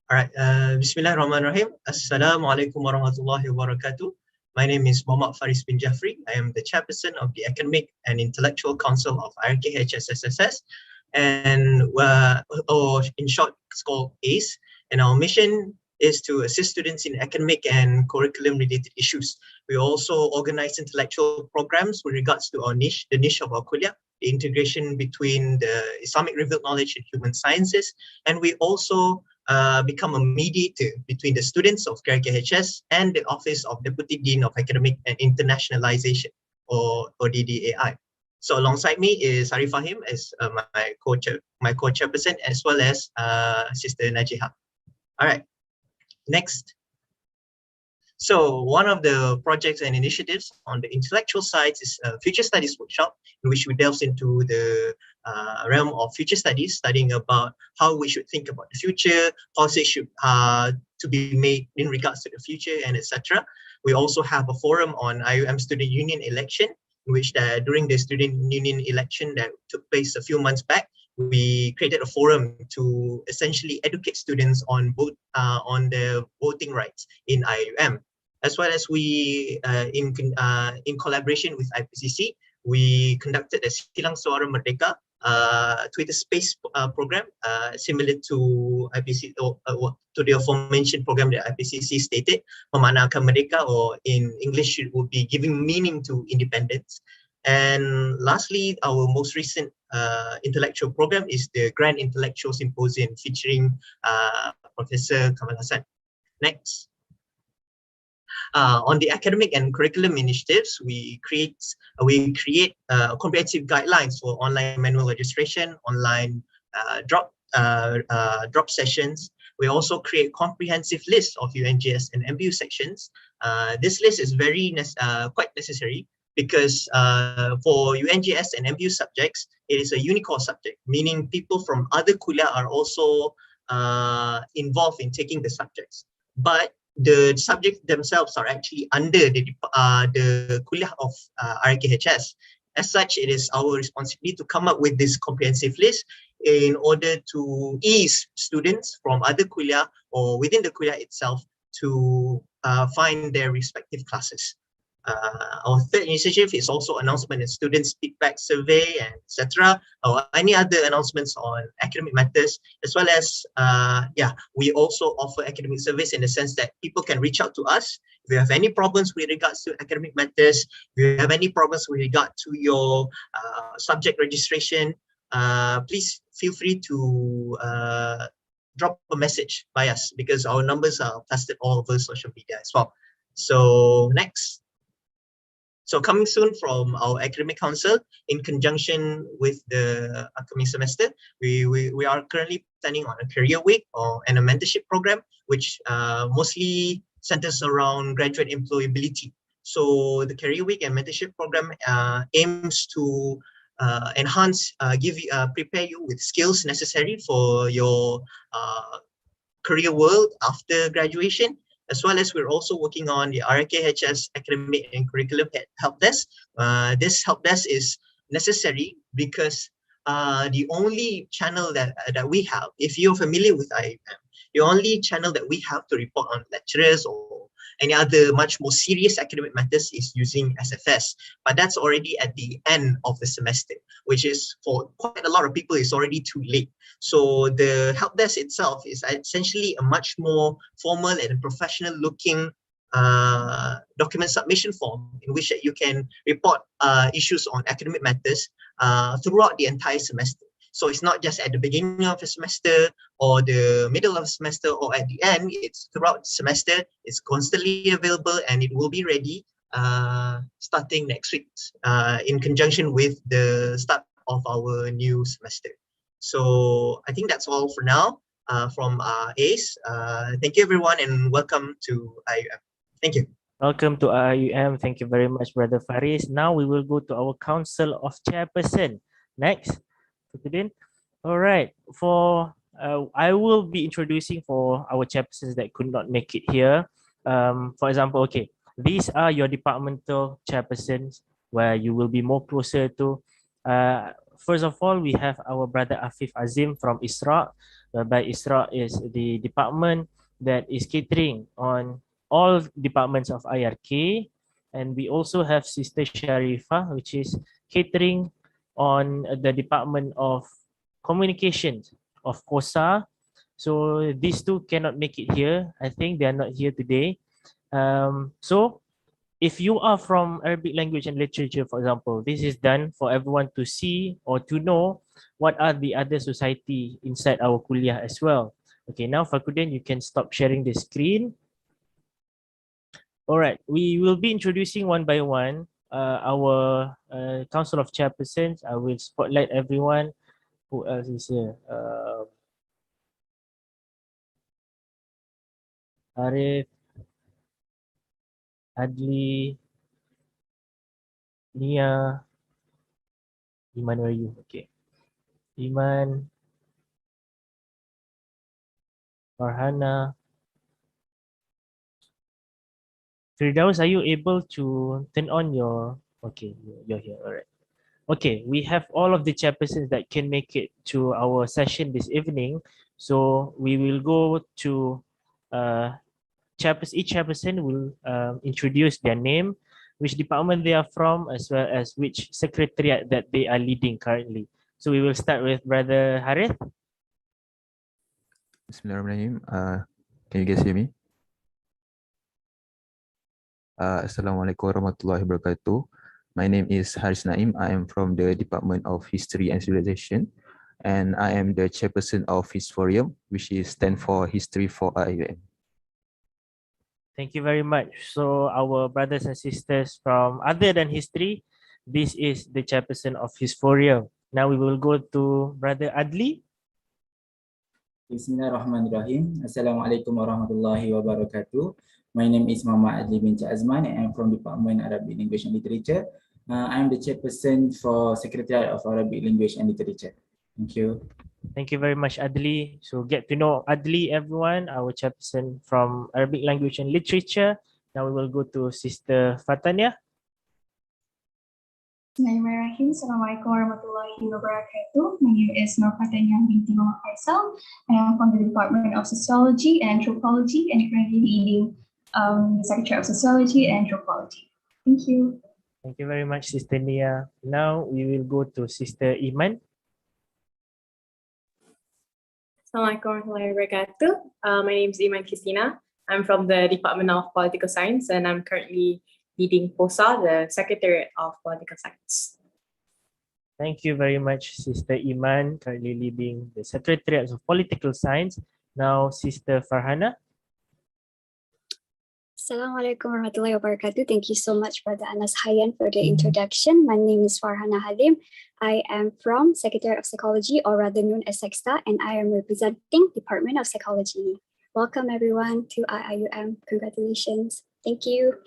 All right. Bismillahirrahmanirrahim. Assalamualaikum warahmatullahi wabarakatuh. My name is Muhammad Faris bin Jafri. I am the chairperson of the Academic and Intellectual Council of IRKHSSSS, and or in short, it's called ACE. And our mission is to assist students in academic and curriculum-related issues. We also organize intellectual programs with regards to our niche, the niche of our kuliah, the integration between the Islamic revealed knowledge and human sciences, and we also become a mediator between the students of KRKHS and the Office of Deputy Dean of Academic and Internationalization, or DDAI. So alongside me is Arif Fahim as my co-chairperson, as well as Sister Najiha. All right, next. So one of the projects and initiatives on the intellectual side is a future studies workshop, in which we delve into the realm of future studies, studying about how we should think about the future, policy should to be made in regards to the future, and etc. We also have a forum on IUM Student Union election, in which during the Student Union election that took place a few months back, we created a forum to essentially educate students on on their voting rights in IUM. As well as we, in collaboration with IPCC, we conducted a Silang Suara Merdeka Twitter Space program, similar to IPCC, to the aforementioned program that IPCC stated, Memaknakan Merdeka, or in English it would be giving meaning to independence. And lastly, our most recent intellectual program is the Grand Intellectual Symposium featuring Professor Kamal Hassan. Next. On the academic and curriculum initiatives, we create comprehensive guidelines for online manual registration, online drop sessions. We also create comprehensive lists of UNGS and MBU sections. This list is quite necessary because for UNGS and MBU subjects, it is a unicore subject, meaning people from other kuliah are also involved in taking the subjects. But the subjects themselves are actually under the kuliah of RKHS. As such, it is our responsibility to come up with this comprehensive list in order to ease students from other kuliah or within the kuliah itself to find their respective classes. Our third initiative is also announcement and students feedback survey, and etc. Or any other announcements on academic matters, as well as we also offer academic service in the sense that people can reach out to us if you have any problems with regards to academic matters, if you have any problems with regard to your subject registration, please feel free to drop a message by us, because our numbers are plastered all over social media as well. So next. So coming soon from our academic council, in conjunction with the upcoming semester, we are currently planning on a career week and a mentorship program, which mostly centers around graduate employability. So the career week and mentorship program aims to enhance, prepare you with skills necessary for your career world after graduation. As well as we're also working on the RKHS Academic and Curriculum Help Desk. This help desk is necessary because the only channel that we have, if you're familiar with IIM, the only channel that we have to report on lecturers or any other much more serious academic matters is using SFS. But that's already at the end of the semester, which is for quite a lot of people is already too late. So the help desk itself is essentially a much more formal and professional looking document submission form in which you can report issues on academic matters throughout the entire semester. So it's not just at the beginning of the semester or the middle of the semester or at the end, it's throughout the semester. It's constantly available and it will be ready starting next week in conjunction with the start of our new semester. So I think that's all for now from ACE. Thank you everyone and welcome to IUM. Thank you. Welcome to IUM. Thank you very much, Brother Faris. Now we will go to our Council of Chairperson. Next. All right. I will be introducing for our chairpersons that could not make it here. For example, okay, these are your departmental chairpersons where you will be more closer to. First of all, we have our brother Afif Azim from Isra, whereby Isra is the department that is catering on all departments of IRK. And we also have Sister Sharifah, which is catering on the Department of Communications of COSA. So these two cannot make it here. I think they are not here today. So if you are from Arabic language and literature, for example, this is done for everyone to see or to know what are the other society inside our kuliah as well. Okay, now Fakudin, you can stop sharing the screen. All right, we will be introducing one by one our Council of Chairpersons. I will spotlight everyone. Who else is here? Arif, Adli, Nia, Iman, where are you? Okay. Iman, Farhana. Firdaus, are you able to turn on your... Okay, you're here, all right. Okay, we have all of the chairpersons that can make it to our session this evening. So we will go to each chairperson will introduce their name, which department they are from, as well as which secretariat that they are leading currently. So we will start with Brother Harith. Bismillahirrahmanirrahim. Can you guys hear me? Assalamualaikum warahmatullahi wabarakatuh. My name is Haris Naim. I am from the Department of History and Civilization, and I am the chairperson of Hisforium, which is stand for History for IUM. Thank you very much. So our brothers and sisters from other than history, this is the chairperson of Hisforium. Now we will go to Brother Adli. Bismillahirrahmanirrahim. Assalamualaikum warahmatullahi wabarakatuh. My name is Muhammad Adli bin Azman and I am from Department Arabic Language and Literature. I am the chairperson for Secretariat of Arabic Language and Literature. Thank you. Thank you very much, Adli. So get to know Adli, everyone, our chairperson from Arabic Language and Literature. Now we will go to Sister Fatania. Bismillahirrahmanirrahim. Assalamualaikum warahmatullahi wabarakatuh. My name is Nur Fatania binti Muhammad Faisal, and I'm from the Department of Sociology and Anthropology and currently leading the Secretary of Sociology and Anthropology. Thank you. Thank you very much, Sister Nia. Now we will go to Sister Iman. Assalamualaikum warahmatullahi wabarakatuh. My name is Iman Christina. I'm from the Department of Political Science and I'm currently leading POSA, the Secretariat of Political Science. Thank you very much, Sister Iman, currently leading the Secretariat of Political Science. Now, Sister Farhana. Assalamualaikum warahmatullahi wabarakatuh. Thank you so much, Brother Anas Hayyan, for the introduction. My name is Farhana Halim. I am from Secretariat of Psychology, or rather known as SEXTA, and I am representing Department of Psychology. Welcome everyone to IUM. Congratulations. Thank you.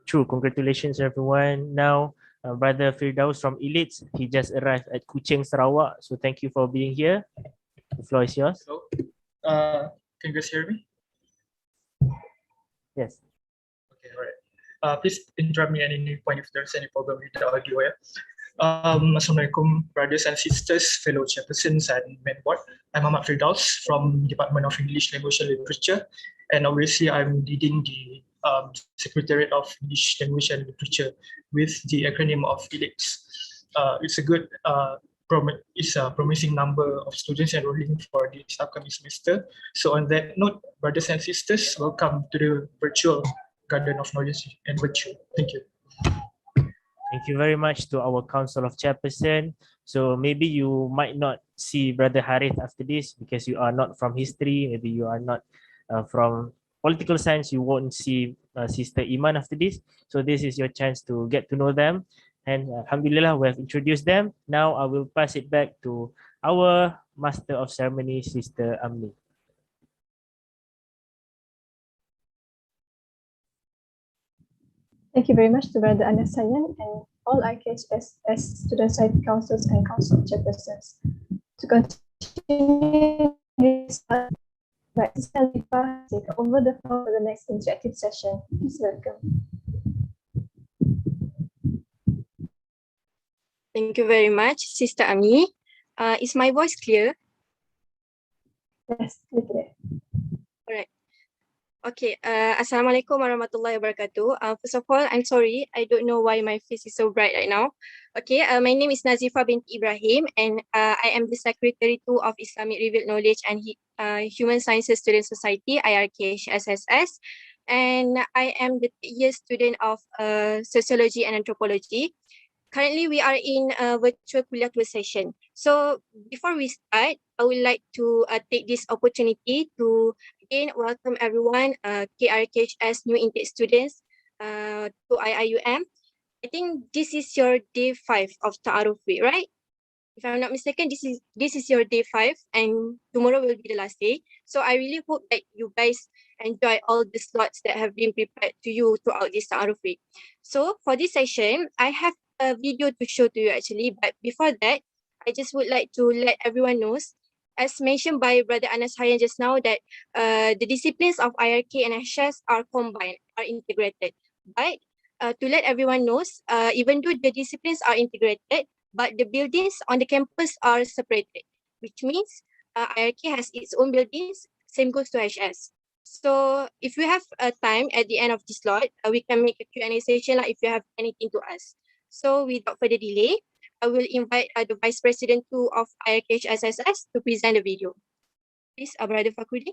True, congratulations everyone. Now, Brother Firdaus from Elites, he just arrived at Kuching, Sarawak. So thank you for being here. The floor is yours. Hello. Can you guys hear me? Yes. Okay, all right. Please interrupt me at any point if there's any problem with the audio. Assalamualaikum, brothers and sisters, fellow chairpersons and main board. I'm Muhammad Firdaus from Department of English Language and Literature, and obviously I'm leading the Secretariat of English Language and Literature with the acronym of ELIX. It's a good it's a promising number of students enrolling for this upcoming semester. So on that note, brothers and sisters, welcome to the virtual Garden of Knowledge and Virtue. Thank you. Thank Thank you very much to our Council of Chairperson. So maybe you might not see Brother Harith after this because you are not from history. Maybe you are not from political science. You won't see Sister Iman after this. So this is your chance to get to know them. And Alhamdulillah, we have introduced them. Now I will pass it back to our Master of Ceremony, Sister Amni. Thank you very much to Brother Anas Sayan and all IKHSS student site councils and council chairpersons. To continue this part, right, Sister Khalifah, take over the floor for the next interactive session. Please welcome. Thank you very much, Sister Ami. Is my voice clear? Yes, clear. All right. Okay. Assalamualaikum warahmatullahi wabarakatuh. First of all, I'm sorry. I don't know why my face is so bright right now. Okay. My name is Nazifa binti Ibrahim, and I am the Secretary 2 of Islamic Revealed Knowledge and Human Sciences Student Society, IRKSS, and I am the year student of Sociology and Anthropology. Currently, we are in a virtual kuliah session. So before we start, I would like to take this opportunity to again welcome everyone, KRKHS new intake students to IIUM. I think this is your day 5 of Ta'aruf Week, right? If I'm not mistaken, this is your day 5 and tomorrow will be the last day. So I really hope that you guys enjoy all the slots that have been prepared to you throughout this Ta'aruf Week. So for this session, I have a video to show to you actually, but before that, I just would like to let everyone knows, as mentioned by Brother Anas Hayan just now, that the disciplines of IRK and HS are combined, are integrated. But to let everyone knows, even though the disciplines are integrated, but the buildings on the campus are separated, which means IRK has its own buildings, same goes to HS. So if we have time at the end of this slot, we can make a Q&A session if you have anything to ask. So without further delay, I will invite the Vice President 2 of IRKHSS to present the video. Please, Brother Fakrudi.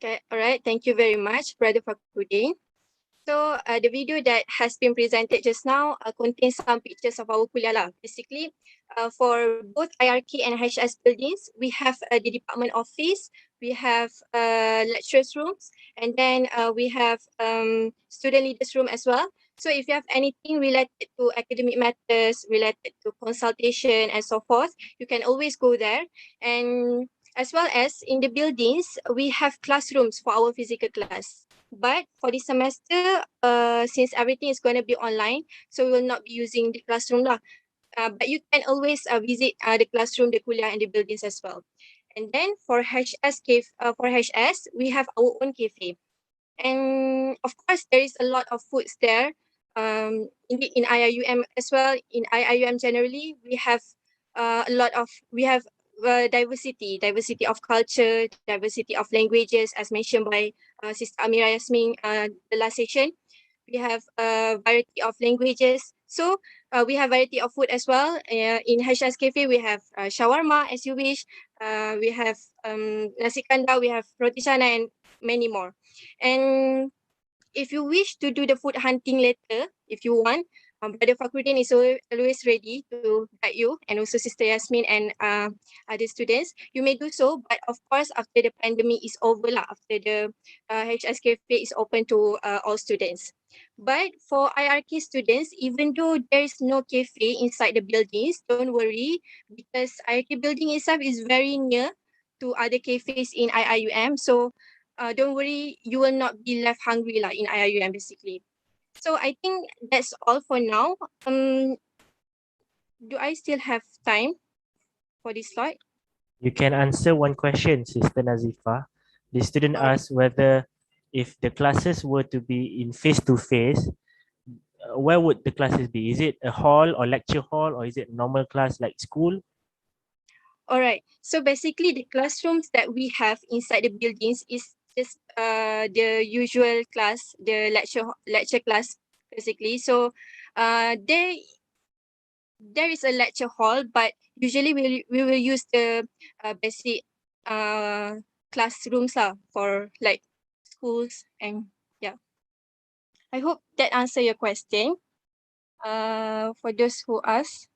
Okay, all right. Thank you very much, Brother Fakhruddin. So the video that has been presented just now contains some pictures of our kuliah lah. Basically, for both IRK and HS buildings, we have the department office, we have lecturers rooms, and then we have student leaders room as well. So if you have anything related to academic matters, related to consultation and so forth, you can always go there. And as well as in the buildings, we have classrooms for our physical class. But for this semester, since everything is going to be online, so we will not be using the classroom lah. But you can always visit the classroom, the kuliah, and the buildings as well. And then for HS, we have our own cafe. And of course, there is a lot of foods there. Indeed, in IIUM as well, in IIUM generally, we have diversity of culture, diversity of languages, as mentioned by Sister Amira Yasmin the last session. We have a variety of languages. So we have variety of food as well. In HS Cafe, we have shawarma as you wish. We have nasi kandar, we have roti canai, and many more. And if you wish to do the food hunting later, if you want, Brother Fakhruddin is always ready to guide you, and also Sister Yasmin and other students. You may do so, but of course, after the pandemic is over, after the HS Cafe is open to all students. But for IRK students, even though there is no cafe inside the buildings, don't worry, because IRK building itself is very near to other cafes in IIUM. So don't worry, you will not be left hungry in IIUM basically. So I think that's all for now. Do I still have time for this slide? You can answer one question, Sister Nazifa. The student asked whether if the classes were to be in face-to-face, where would the classes be? Is it a hall or lecture hall, or is it normal class like school? All right. So basically, the classrooms that we have inside the buildings is just the usual class, the lecture class basically. So there is a lecture hall, but usually we will use the basic classrooms for like schools, and yeah. I hope that answer your question. For those who ask.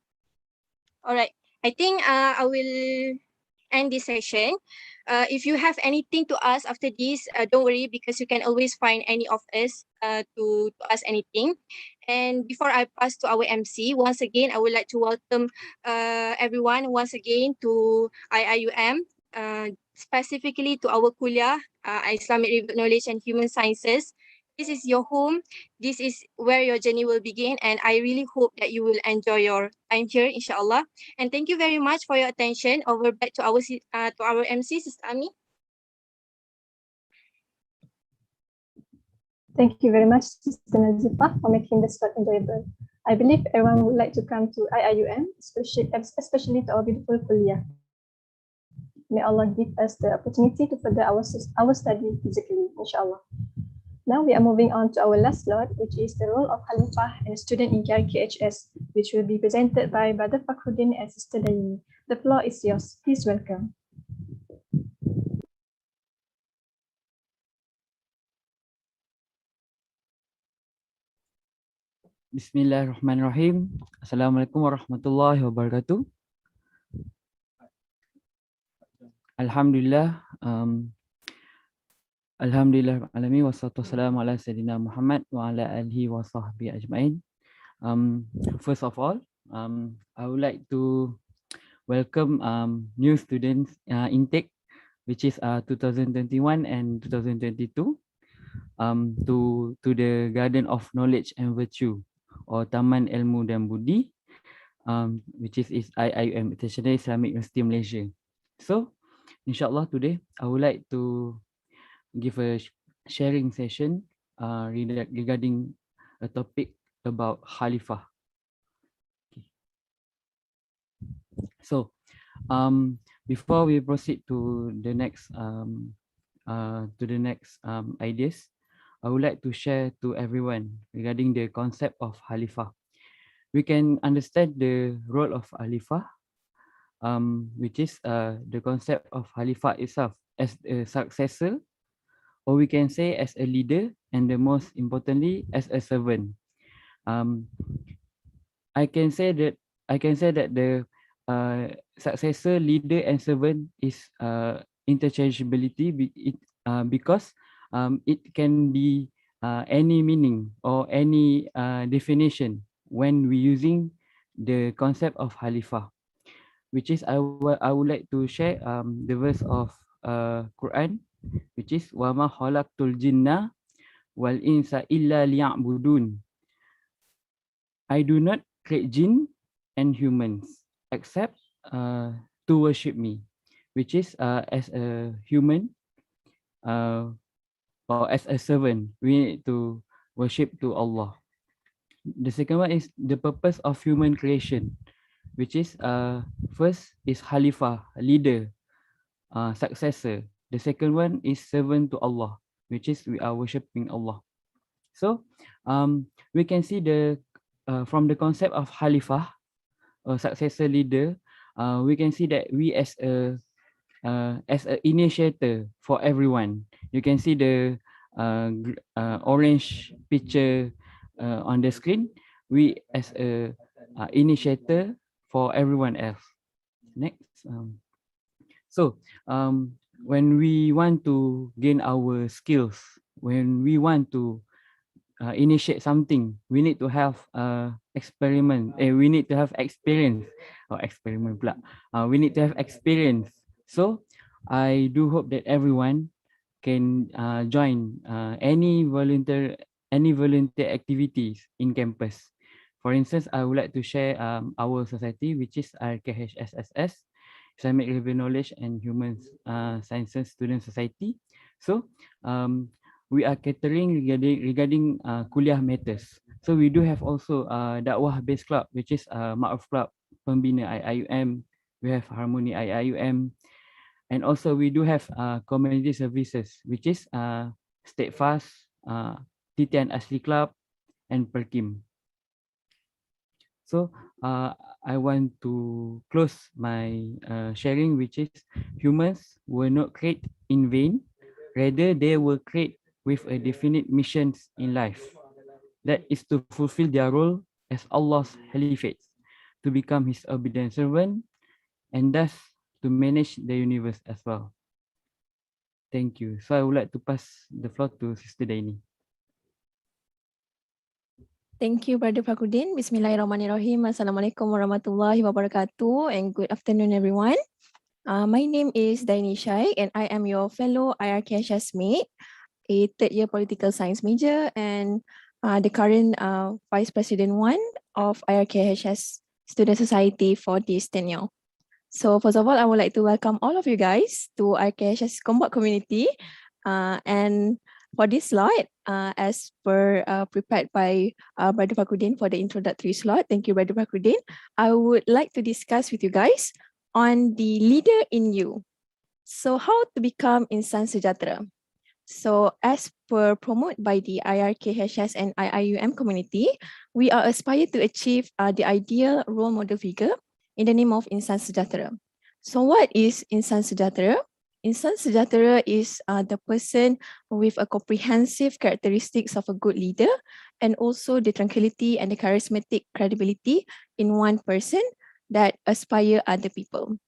All right. I think I will end this session. If you have anything to ask after this, don't worry, because you can always find any of us to ask anything. And before I pass to our MC, once again, I would like to welcome everyone once again to IIUM, specifically to our kuliah, Islamic Review Knowledge and Human Sciences. This is your home. This is where your journey will begin. And I really hope that you will enjoy your time here, inshallah. And thank you very much for your attention. Over back to our MC, Sister Ami. Thank you very much, Sister Nazifa, for making this slot enjoyable. I believe everyone would like to come to IIUM, especially to our beautiful kuliah. May Allah give us the opportunity to further our study physically, inshallah. Now we are moving on to our last slot, which is the role of Khalifah and a student in KRKHS, which will be presented by Brother Fakhruddin and Sister Daini. The floor is yours. Please welcome. Bismillahirrahmanirrahim. Assalamualaikum warahmatullahi wabarakatuh. Alhamdulillah. Alhamdulillah alamin wassalatu wassalamu ala sayyidina Muhammad wa ala alihi wa sahbihi ajma'in. First of all, I would like to welcome new students intake, which is 2021 and 2022 to the Garden of Knowledge and Virtue, or Taman Ilmu dan Budi, which is IIUM, International Islamic University Malaysia. So, inshallah today I would like to give a sharing session regarding a topic about Khalifah. Okay. So, before we proceed to the next ideas, I would like to share to everyone regarding the concept of Khalifah. We can understand the role of Khalifah, which is the concept of Khalifah itself as a successor or we can say as a leader, and the most importantly, as a servant. I can say that the successor, leader, and servant is interchangeability because it can be any meaning or any definition when we using the concept of Khalifah, which is I would like to share the verse of Quran, which is wama khalaqtul jinna wal insa illa liya'budun. I do not create jinn and humans except to worship me, which is as a human or as a servant, we need to worship to Allah. The second one is the purpose of human creation, which is first is Khalifah, leader, successor. The second one is servant to Allah, which is we are worshiping Allah. So we can see the from the concept of Khalifah, a successor leader, we can see that we as a initiator for everyone. You can see the orange picture on the screen. We as a initiator for everyone else. Next. When we want to gain our skills, when we want to initiate something, we need to have experiment. We need to have experience or experiment pula. We need to have experience. So I do hope that everyone can join any volunteer activities in campus. For instance, I would like to share our society, which is Irkhsss, Islamic Living Knowledge and Human Sciences Student Society. So we are catering regarding kuliah matters. So we do have also dakwah based club, which is Ma'ruf Club, Pembina IIUM. We have Harmony IIUM, and also we do have community services, which is Steadfast, Titian Asli Club, and Perkim. So I want to close my sharing, which is humans were not created in vain. Rather, they were created with a definite mission in life. That is to fulfill their role as Allah's Khalifah, to become His obedient servant, and thus to manage the universe as well. Thank you. So I would like to pass the floor to Sister Daini. Thank you, Brother Fakruddin. Bismillahirrahmanirrahim. Assalamualaikum warahmatullahi wabarakatuh, and good afternoon, everyone. My name is Daini Shaikh, and I am your fellow Irkhsss mate, a third-year political science major, and the current Vice President 1 of Irkhsss Student Society for this tenure. So first of all, I would like to welcome all of you guys to Irkhsss Combat Community, and for this slide, as per prepared by Brother Fakruddin for the introductory slot. Thank you, Brother Fakruddin. I would like to discuss with you guys on the leader in you. So how to become Insan Sejahtera. So as per promoted by the Irkhsss and IIUM community, we are aspire to achieve the ideal role model figure in the name of Insan Sejahtera. So what is Insan Sejahtera? Insan Sejahtera is the person with a comprehensive characteristics of a good leader, and also the tranquility and the charismatic credibility in one person that aspire other people.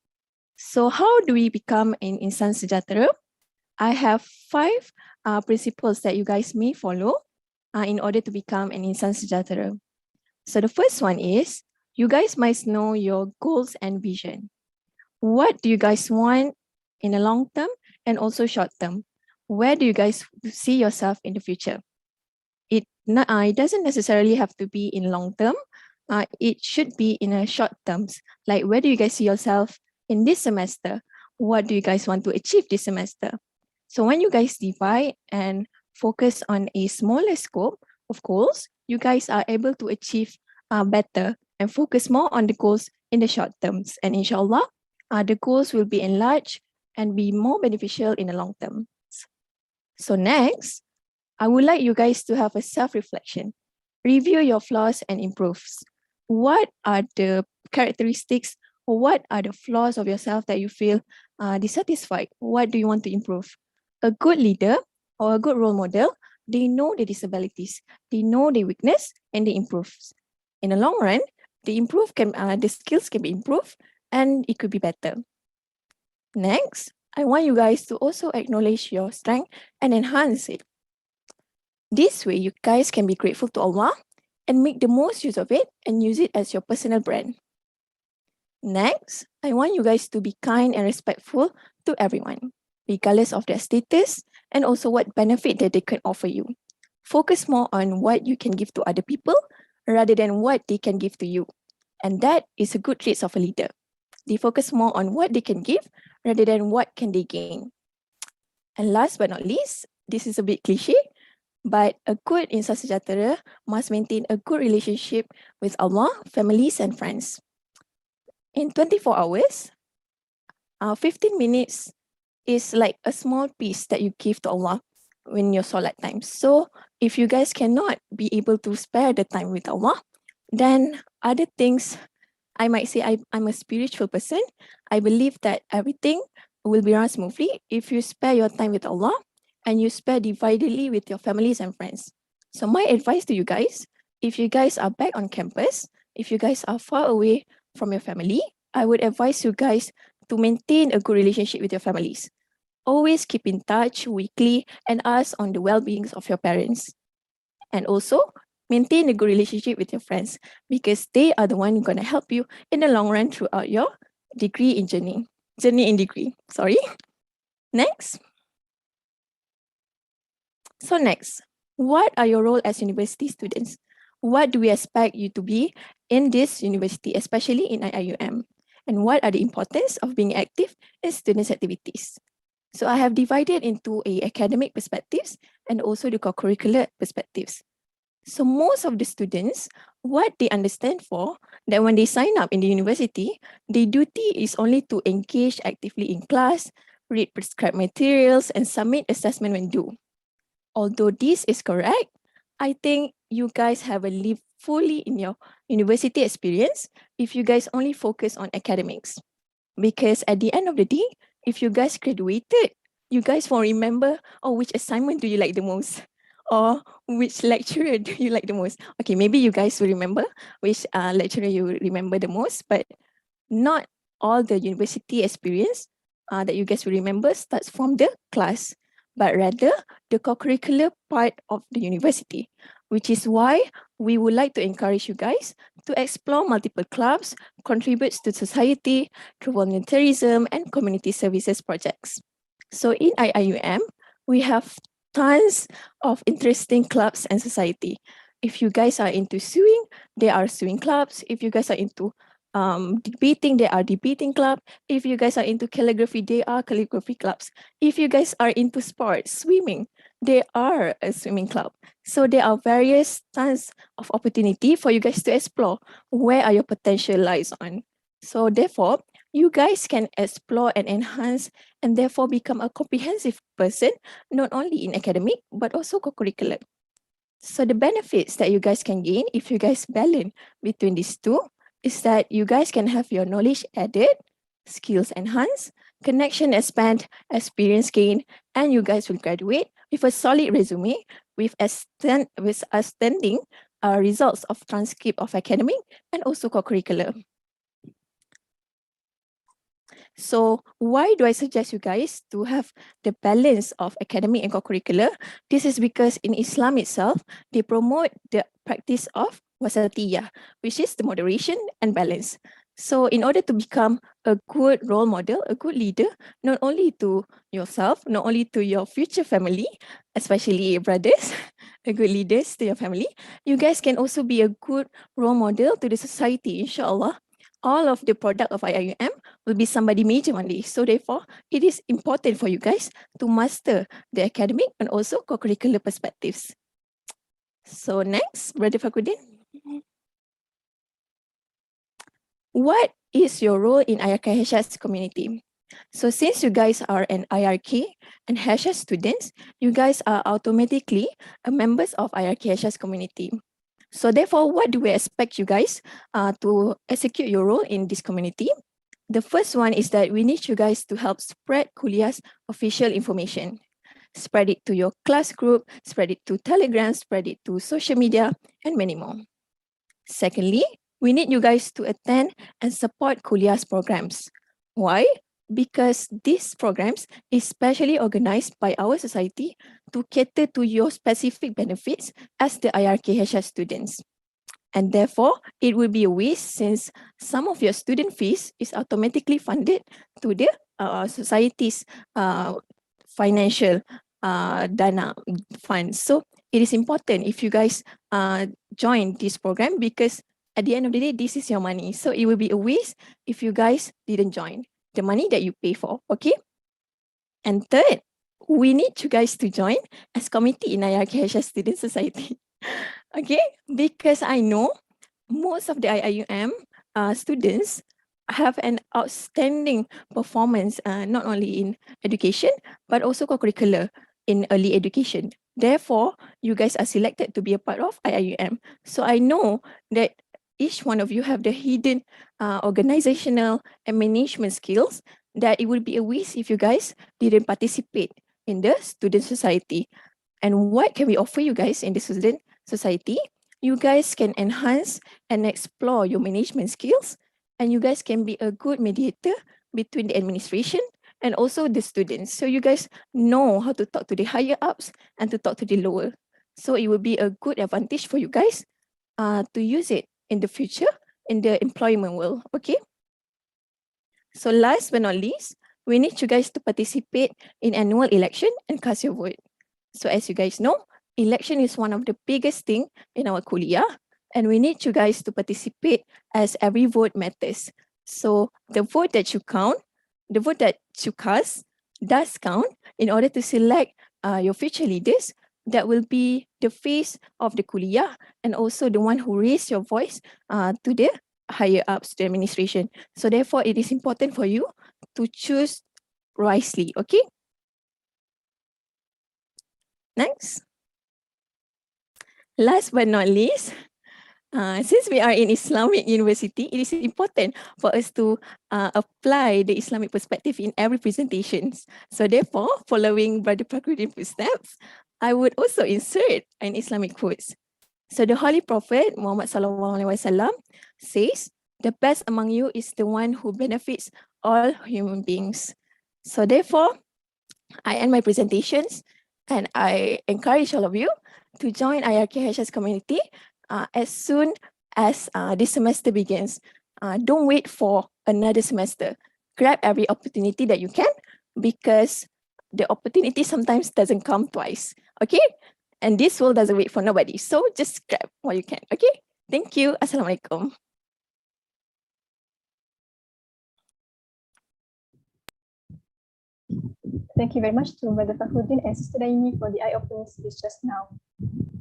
So how do we become an Insan Sejahtera? I have 5 principles that you guys may follow in order to become an Insan Sejahtera. So the first one is, you guys must know your goals and vision. What do you guys want in the long term and also short term? Where do you guys see yourself in the future? It doesn't necessarily have to be in long term. It should be in a short terms. Like, where do you guys see yourself in this semester? What do you guys want to achieve this semester? So when you guys divide and focus on a smaller scope of goals, you guys are able to achieve better and focus more on the goals in the short terms. And inshallah, the goals will be enlarged and be more beneficial in the long term. So next, I would like you guys to have a self-reflection. Review your flaws and improves. What are the characteristics or what are the flaws of yourself that you feel dissatisfied? What do you want to improve? A good leader or a good role model, they know their disabilities, they know their weakness, and they improve. In the long run, the skills can be improved and it could be better. Next, I want you guys to also acknowledge your strength and enhance it. This way, you guys can be grateful to Allah and make the most use of it and use it as your personal brand. Next, I want you guys to be kind and respectful to everyone, regardless of their status and also what benefit that they can offer you. Focus more on what you can give to other people rather than what they can give to you. And that is a good trait of a leader. They focus more on what they can give rather than what can they gain. And last but not least, this is a bit cliche, but a good Insan Sejahtera must maintain a good relationship with Allah, families, and friends. In 24 hours, 15 minutes is like a small piece that you give to Allah when your salat time. So if you guys cannot be able to spare the time with Allah, then other things, I might say I'm a spiritual person. I believe that everything will be run smoothly if you spare your time with Allah and you spare dividedly with your families and friends. So my advice to you guys, if you guys are back on campus, if you guys are far away from your family, I would advise you guys to maintain a good relationship with your families. Always keep in touch weekly and ask on the well-beings of your parents. And also, maintain a good relationship with your friends because they are the one going to help you in the long run throughout your journey in degree. Next. So next, what are your role as university students? What do we expect you to be in this university, especially in IIUM? And what are the importance of being active in students' activities? So I have divided into academic perspectives and also the co-curricular perspectives. So most of the students, what they understand for, that when they sign up in the university, their duty is only to engage actively in class, read prescribed materials, and submit assessment when due. Although this is correct, I think you guys have lived fully in your university experience if you guys only focus on academics. Because at the end of the day, if you guys graduated, you guys won't remember, which assignment do you like the most? Or which lecturer do you like the most? Okay, maybe you guys will remember which lecturer you remember the most, but not all the university experience that you guys will remember starts from the class, but rather the co-curricular part of the university, which is why we would like to encourage you guys to explore multiple clubs, contribute to society through volunteerism and community services projects. So in IIUM, we have tons of interesting clubs and society. If you guys are into sewing, there are sewing clubs. If you guys are into debating, there are debating club. If you guys are into calligraphy, there are calligraphy clubs. If you guys are into sports, swimming, there are a swimming club. So there are various tons of opportunity for you guys to explore where are your potential lies on. So therefore, you guys can explore and enhance and therefore become a comprehensive person, not only in academic, but also co-curricular. So the benefits that you guys can gain if you guys balance between these two is that you guys can have your knowledge added, skills enhanced, connection expand, experience gain, and you guys will graduate with a solid resume with outstanding results of transcript of academic and also co-curricular. So why do I suggest you guys to have the balance of academic and co-curricular? This is because in Islam itself, they promote the practice of wasatiyah, which is the moderation and balance. So in order to become a good role model, a good leader, not only to yourself, not only to your future family, especially brothers, a good leaders to your family, you guys can also be a good role model to the society, inshallah. All of the product of IIUM will be somebody major one day. So therefore, it is important for you guys to master the academic and also co-curricular perspectives. So next, Brother Fakhruddin. What is your role in Irkhsss community? So since you guys are an IRK and Irkhsss students, you guys are automatically members of Irkhsss community. So therefore, what do we expect you guys to execute your role in this community? The first one is that we need you guys to help spread Kuliah's official information. spread it to your class group, spread it to Telegram, spread it to social media, and many more. Secondly, we need you guys to attend and support Kuliah's programs. Why? Because these programs is specially organized by our society to cater to your specific benefits as the IRKHS students. And therefore, it will be a waste since some of your student fees is automatically funded to the society's financial dana funds. So it is important if you guys join this program, because at the end of the day, this is your money. So it will be a waste if you guys didn't join the money that you pay for, okay? And third, we need you guys to join as committee in IRKHS Student Society. Okay, because I know most of the IIUM students have an outstanding performance, not only in education, but also co-curricular in early education. Therefore, you guys are selected to be a part of IIUM. So I know that each one of you have the hidden organizational and management skills that it would be a waste if you guys didn't participate in the student society. And what can we offer you guys in the student society? You guys can enhance and explore your management skills, and you guys can be a good mediator between the administration and also the students. So you guys know how to talk to the higher ups and to talk to the lower. So it will be a good advantage for you guys to use it in the future in the employment world, okay? So last but not least, we need you guys to participate in annual election and cast your vote. So as you guys know, election is one of the biggest thing in our kuliah, and we need you guys to participate as every vote matters. So the vote that you count, the vote that you cast does count in order to select your future leaders that will be the face of the kuliah and also the one who raise your voice to the higher ups, the administration. So therefore, it is important for you to choose wisely, okay? Next. Last but not least, since we are in Islamic University, it is important for us to apply the Islamic perspective in every presentation. So therefore, following Brother Fakruddin's footsteps, I would also insert an Islamic quotes. So the Holy Prophet Muhammad SAW says, "The best among you is the one who benefits all human beings." So therefore, I end my presentations and I encourage all of you to join IRKHS community as soon as this semester begins. Don't wait for another semester. Grab every opportunity that you can, because the opportunity sometimes doesn't come twice, okay? And this world doesn't wait for nobody. So just grab what you can, okay? Thank you. Assalamualaikum. Thank you very much to Brother Fakhruddin and Sister Daini for the eye-opening speech just now.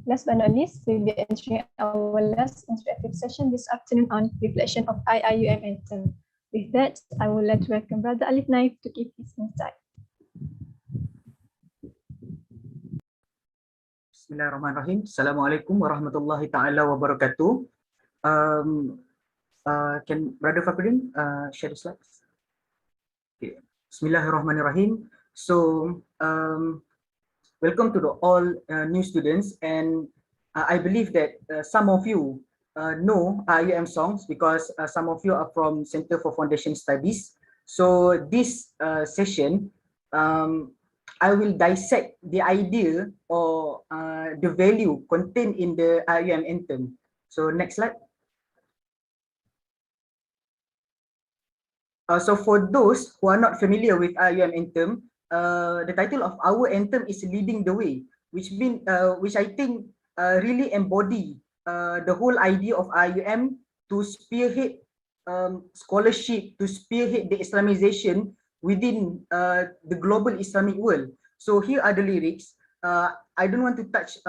Last but not least, we'll be entering our last interactive session this afternoon on reflection of IIUM anthem. With that, I would like to welcome Brother Alif Naif to give his insight. Bismillahirrahmanirrahim. Assalamualaikum warahmatullahi ta'ala wabarakatuh. Can Brother Fakhruddin share the slides? Okay. Bismillahirrahmanirrahim. So, welcome to the all new students, and I believe that some of you know IIUM songs because some of you are from Center for Foundation Studies. So this session, I will dissect the idea or the value contained in the IIUM anthem. So next slide. So for those who are not familiar with IIUM anthem, the title of our anthem is "Leading the Way," which I think really embody the whole idea of IIUM to spearhead scholarship, to spearhead the Islamization within the global Islamic world. So here are the lyrics. I don't want to touch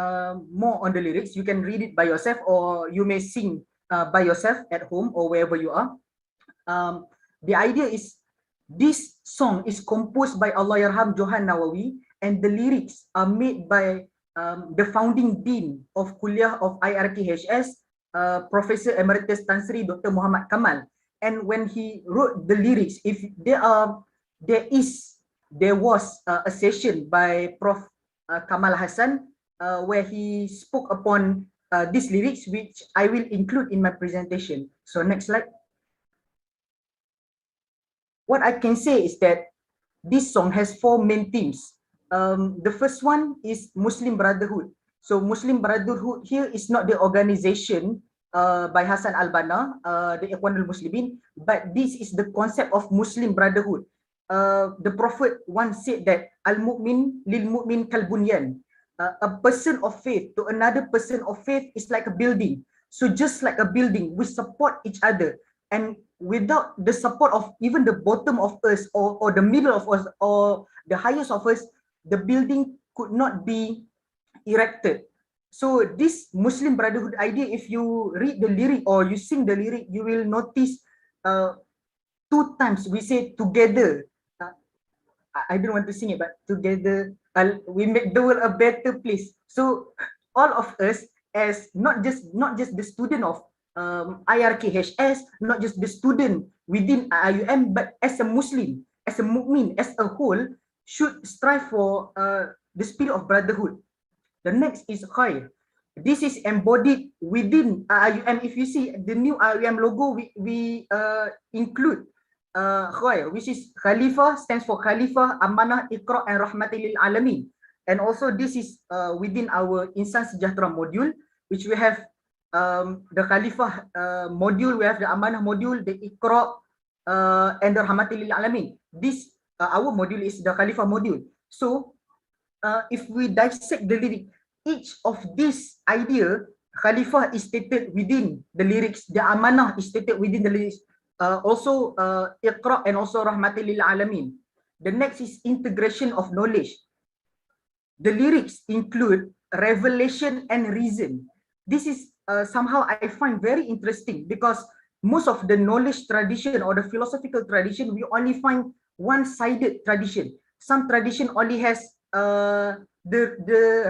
more on the lyrics. You can read it by yourself, or you may sing by yourself at home or wherever you are. The idea is this song is composed by Allahyarham Johan Nawawi, and the lyrics are made by the founding dean of Kuliah of IRKHS, Professor Emeritus Tan Sri Dr. Muhammad Kamal. And when he wrote the lyrics, if there was a session by Prof Kamal Hassan, where he spoke upon these lyrics, which I will include in my presentation. So next slide. What I can say is that this song has four main themes. The first one is Muslim Brotherhood. So Muslim Brotherhood here is not the organization by Hassan al-Banna, the Ikhwanul Muslimin, but this is the concept of Muslim Brotherhood. The Prophet once said that Al-Mu'min lil-Mu'min kal-bunyan. A person of faith to another person of faith is like a building. So just like a building, we support each other. And without the support of even the bottom of us or the middle of us or the highest of us, the building could not be erected. So this Muslim Brotherhood idea, if you read the lyric or you sing the lyric, you will notice two times we say together. I don't want to sing it, but together we make the world a better place. So all of us, as not just the student of IRKHS, not just the student within IUM, but as a Muslim, as a mu'min, as a whole, should strive for the spirit of brotherhood. The next is khair. This is embodied within IUM. If you see the new IUM logo, we include khair, which is Khalifah, stands for Khalifah, Amanah, Iqra, and Rahmatil lil Alamin. And also this is within our Insan Sejahtera module, which we have the Khalifah module, we have the Amanah module, the Iqra, and the Rahmatil lil Alamin. This our module is the Khalifah module. So if we dissect the lyric, each of this idea, Khalifah is stated within the lyrics, the Amanah is stated within the lyrics, also Iqra and also Rahmatil lil Alamin. The next is integration of knowledge. The lyrics include revelation and reason. This is somehow I find very interesting because most of the knowledge tradition or the philosophical tradition, we only find one-sided tradition. Some tradition only has the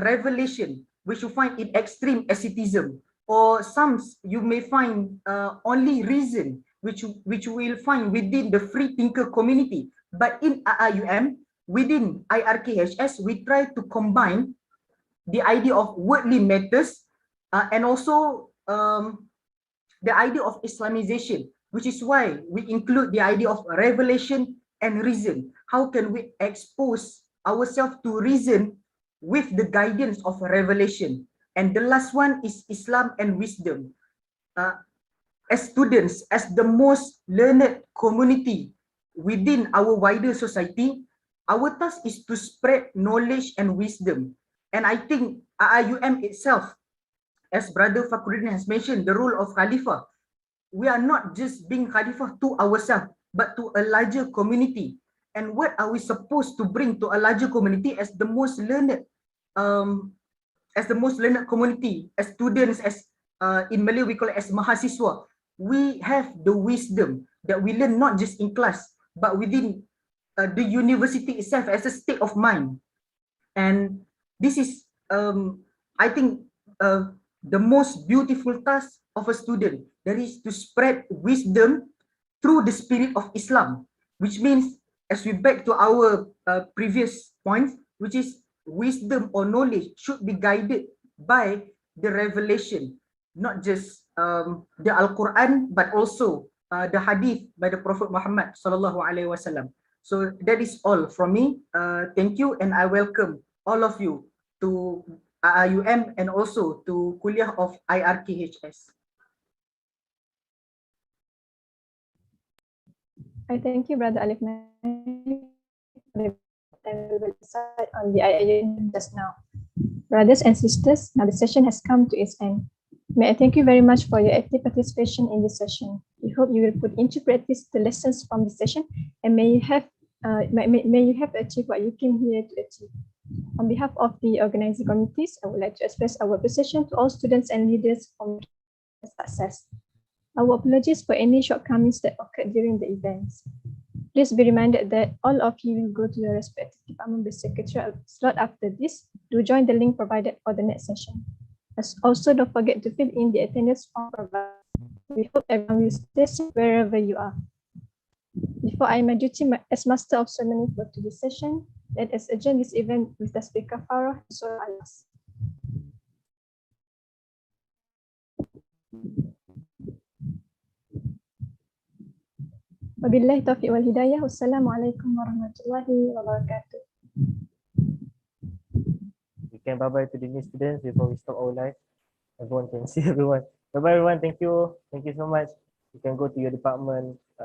revelation, which you find in extreme asceticism, or some you may find only reason, which you will find within the free thinker community. But in IUM, within IRKHS, we try to combine the idea of worldly matters and also the idea of Islamization, which is why we include the idea of revelation and reason. How can we expose ourselves to reason with the guidance of revelation? And the last one is Islam and wisdom. As students, as the most learned community within our wider society, our task is to spread knowledge and wisdom. And I think IUM itself, as Brother Fakhruddin has mentioned, the role of Khalifah, we are not just being Khalifah to ourselves, but to a larger community. And what are we supposed to bring to a larger community as the most learned community, as students, as in Malay we call it as mahasiswa? We have the wisdom that we learn not just in class, but within the university itself as a state of mind. And this is, I think, the most beautiful task of a student, that is to spread wisdom through the spirit of Islam, which means, as we back to our previous point, which is wisdom or knowledge should be guided by the revelation, not just the Al-Quran, but also the hadith by the Prophet Muhammad sallallahu alaihi wasallam. So that is all from me. Thank you, and I welcome all of you to IUM and also to Kuliah of IRKHS. I thank you, Brother Alif, on the IUM just now. Brothers and sisters, now the session has come to its end. May I thank you very much for your active participation in this session. We hope you will put into practice the lessons from this session, and may you have achieved what you came here to achieve. On behalf of the organizing committees, I would like to express our appreciation to all students and leaders for success. Our apologies for any shortcomings that occurred during the events. Please be reminded that all of you will go to your respective department with secretarial slot after this to join the link provided for the next session. Also, don't forget to fill in the attendance form provided. We hope everyone will stay safe wherever you are. Before I my duty as Master of Ceremony for today's session, let us adjourn this event with the speaker Farah and Surah Al-Nas. Wabillahi taufiq wal hidayah. Wassalamualaikum warahmatullahi wabarakatuh. We can bye-bye to the new students before we stop our live. Everyone can see everyone. Bye-bye everyone. Thank you. Thank you so much. You can go to your department.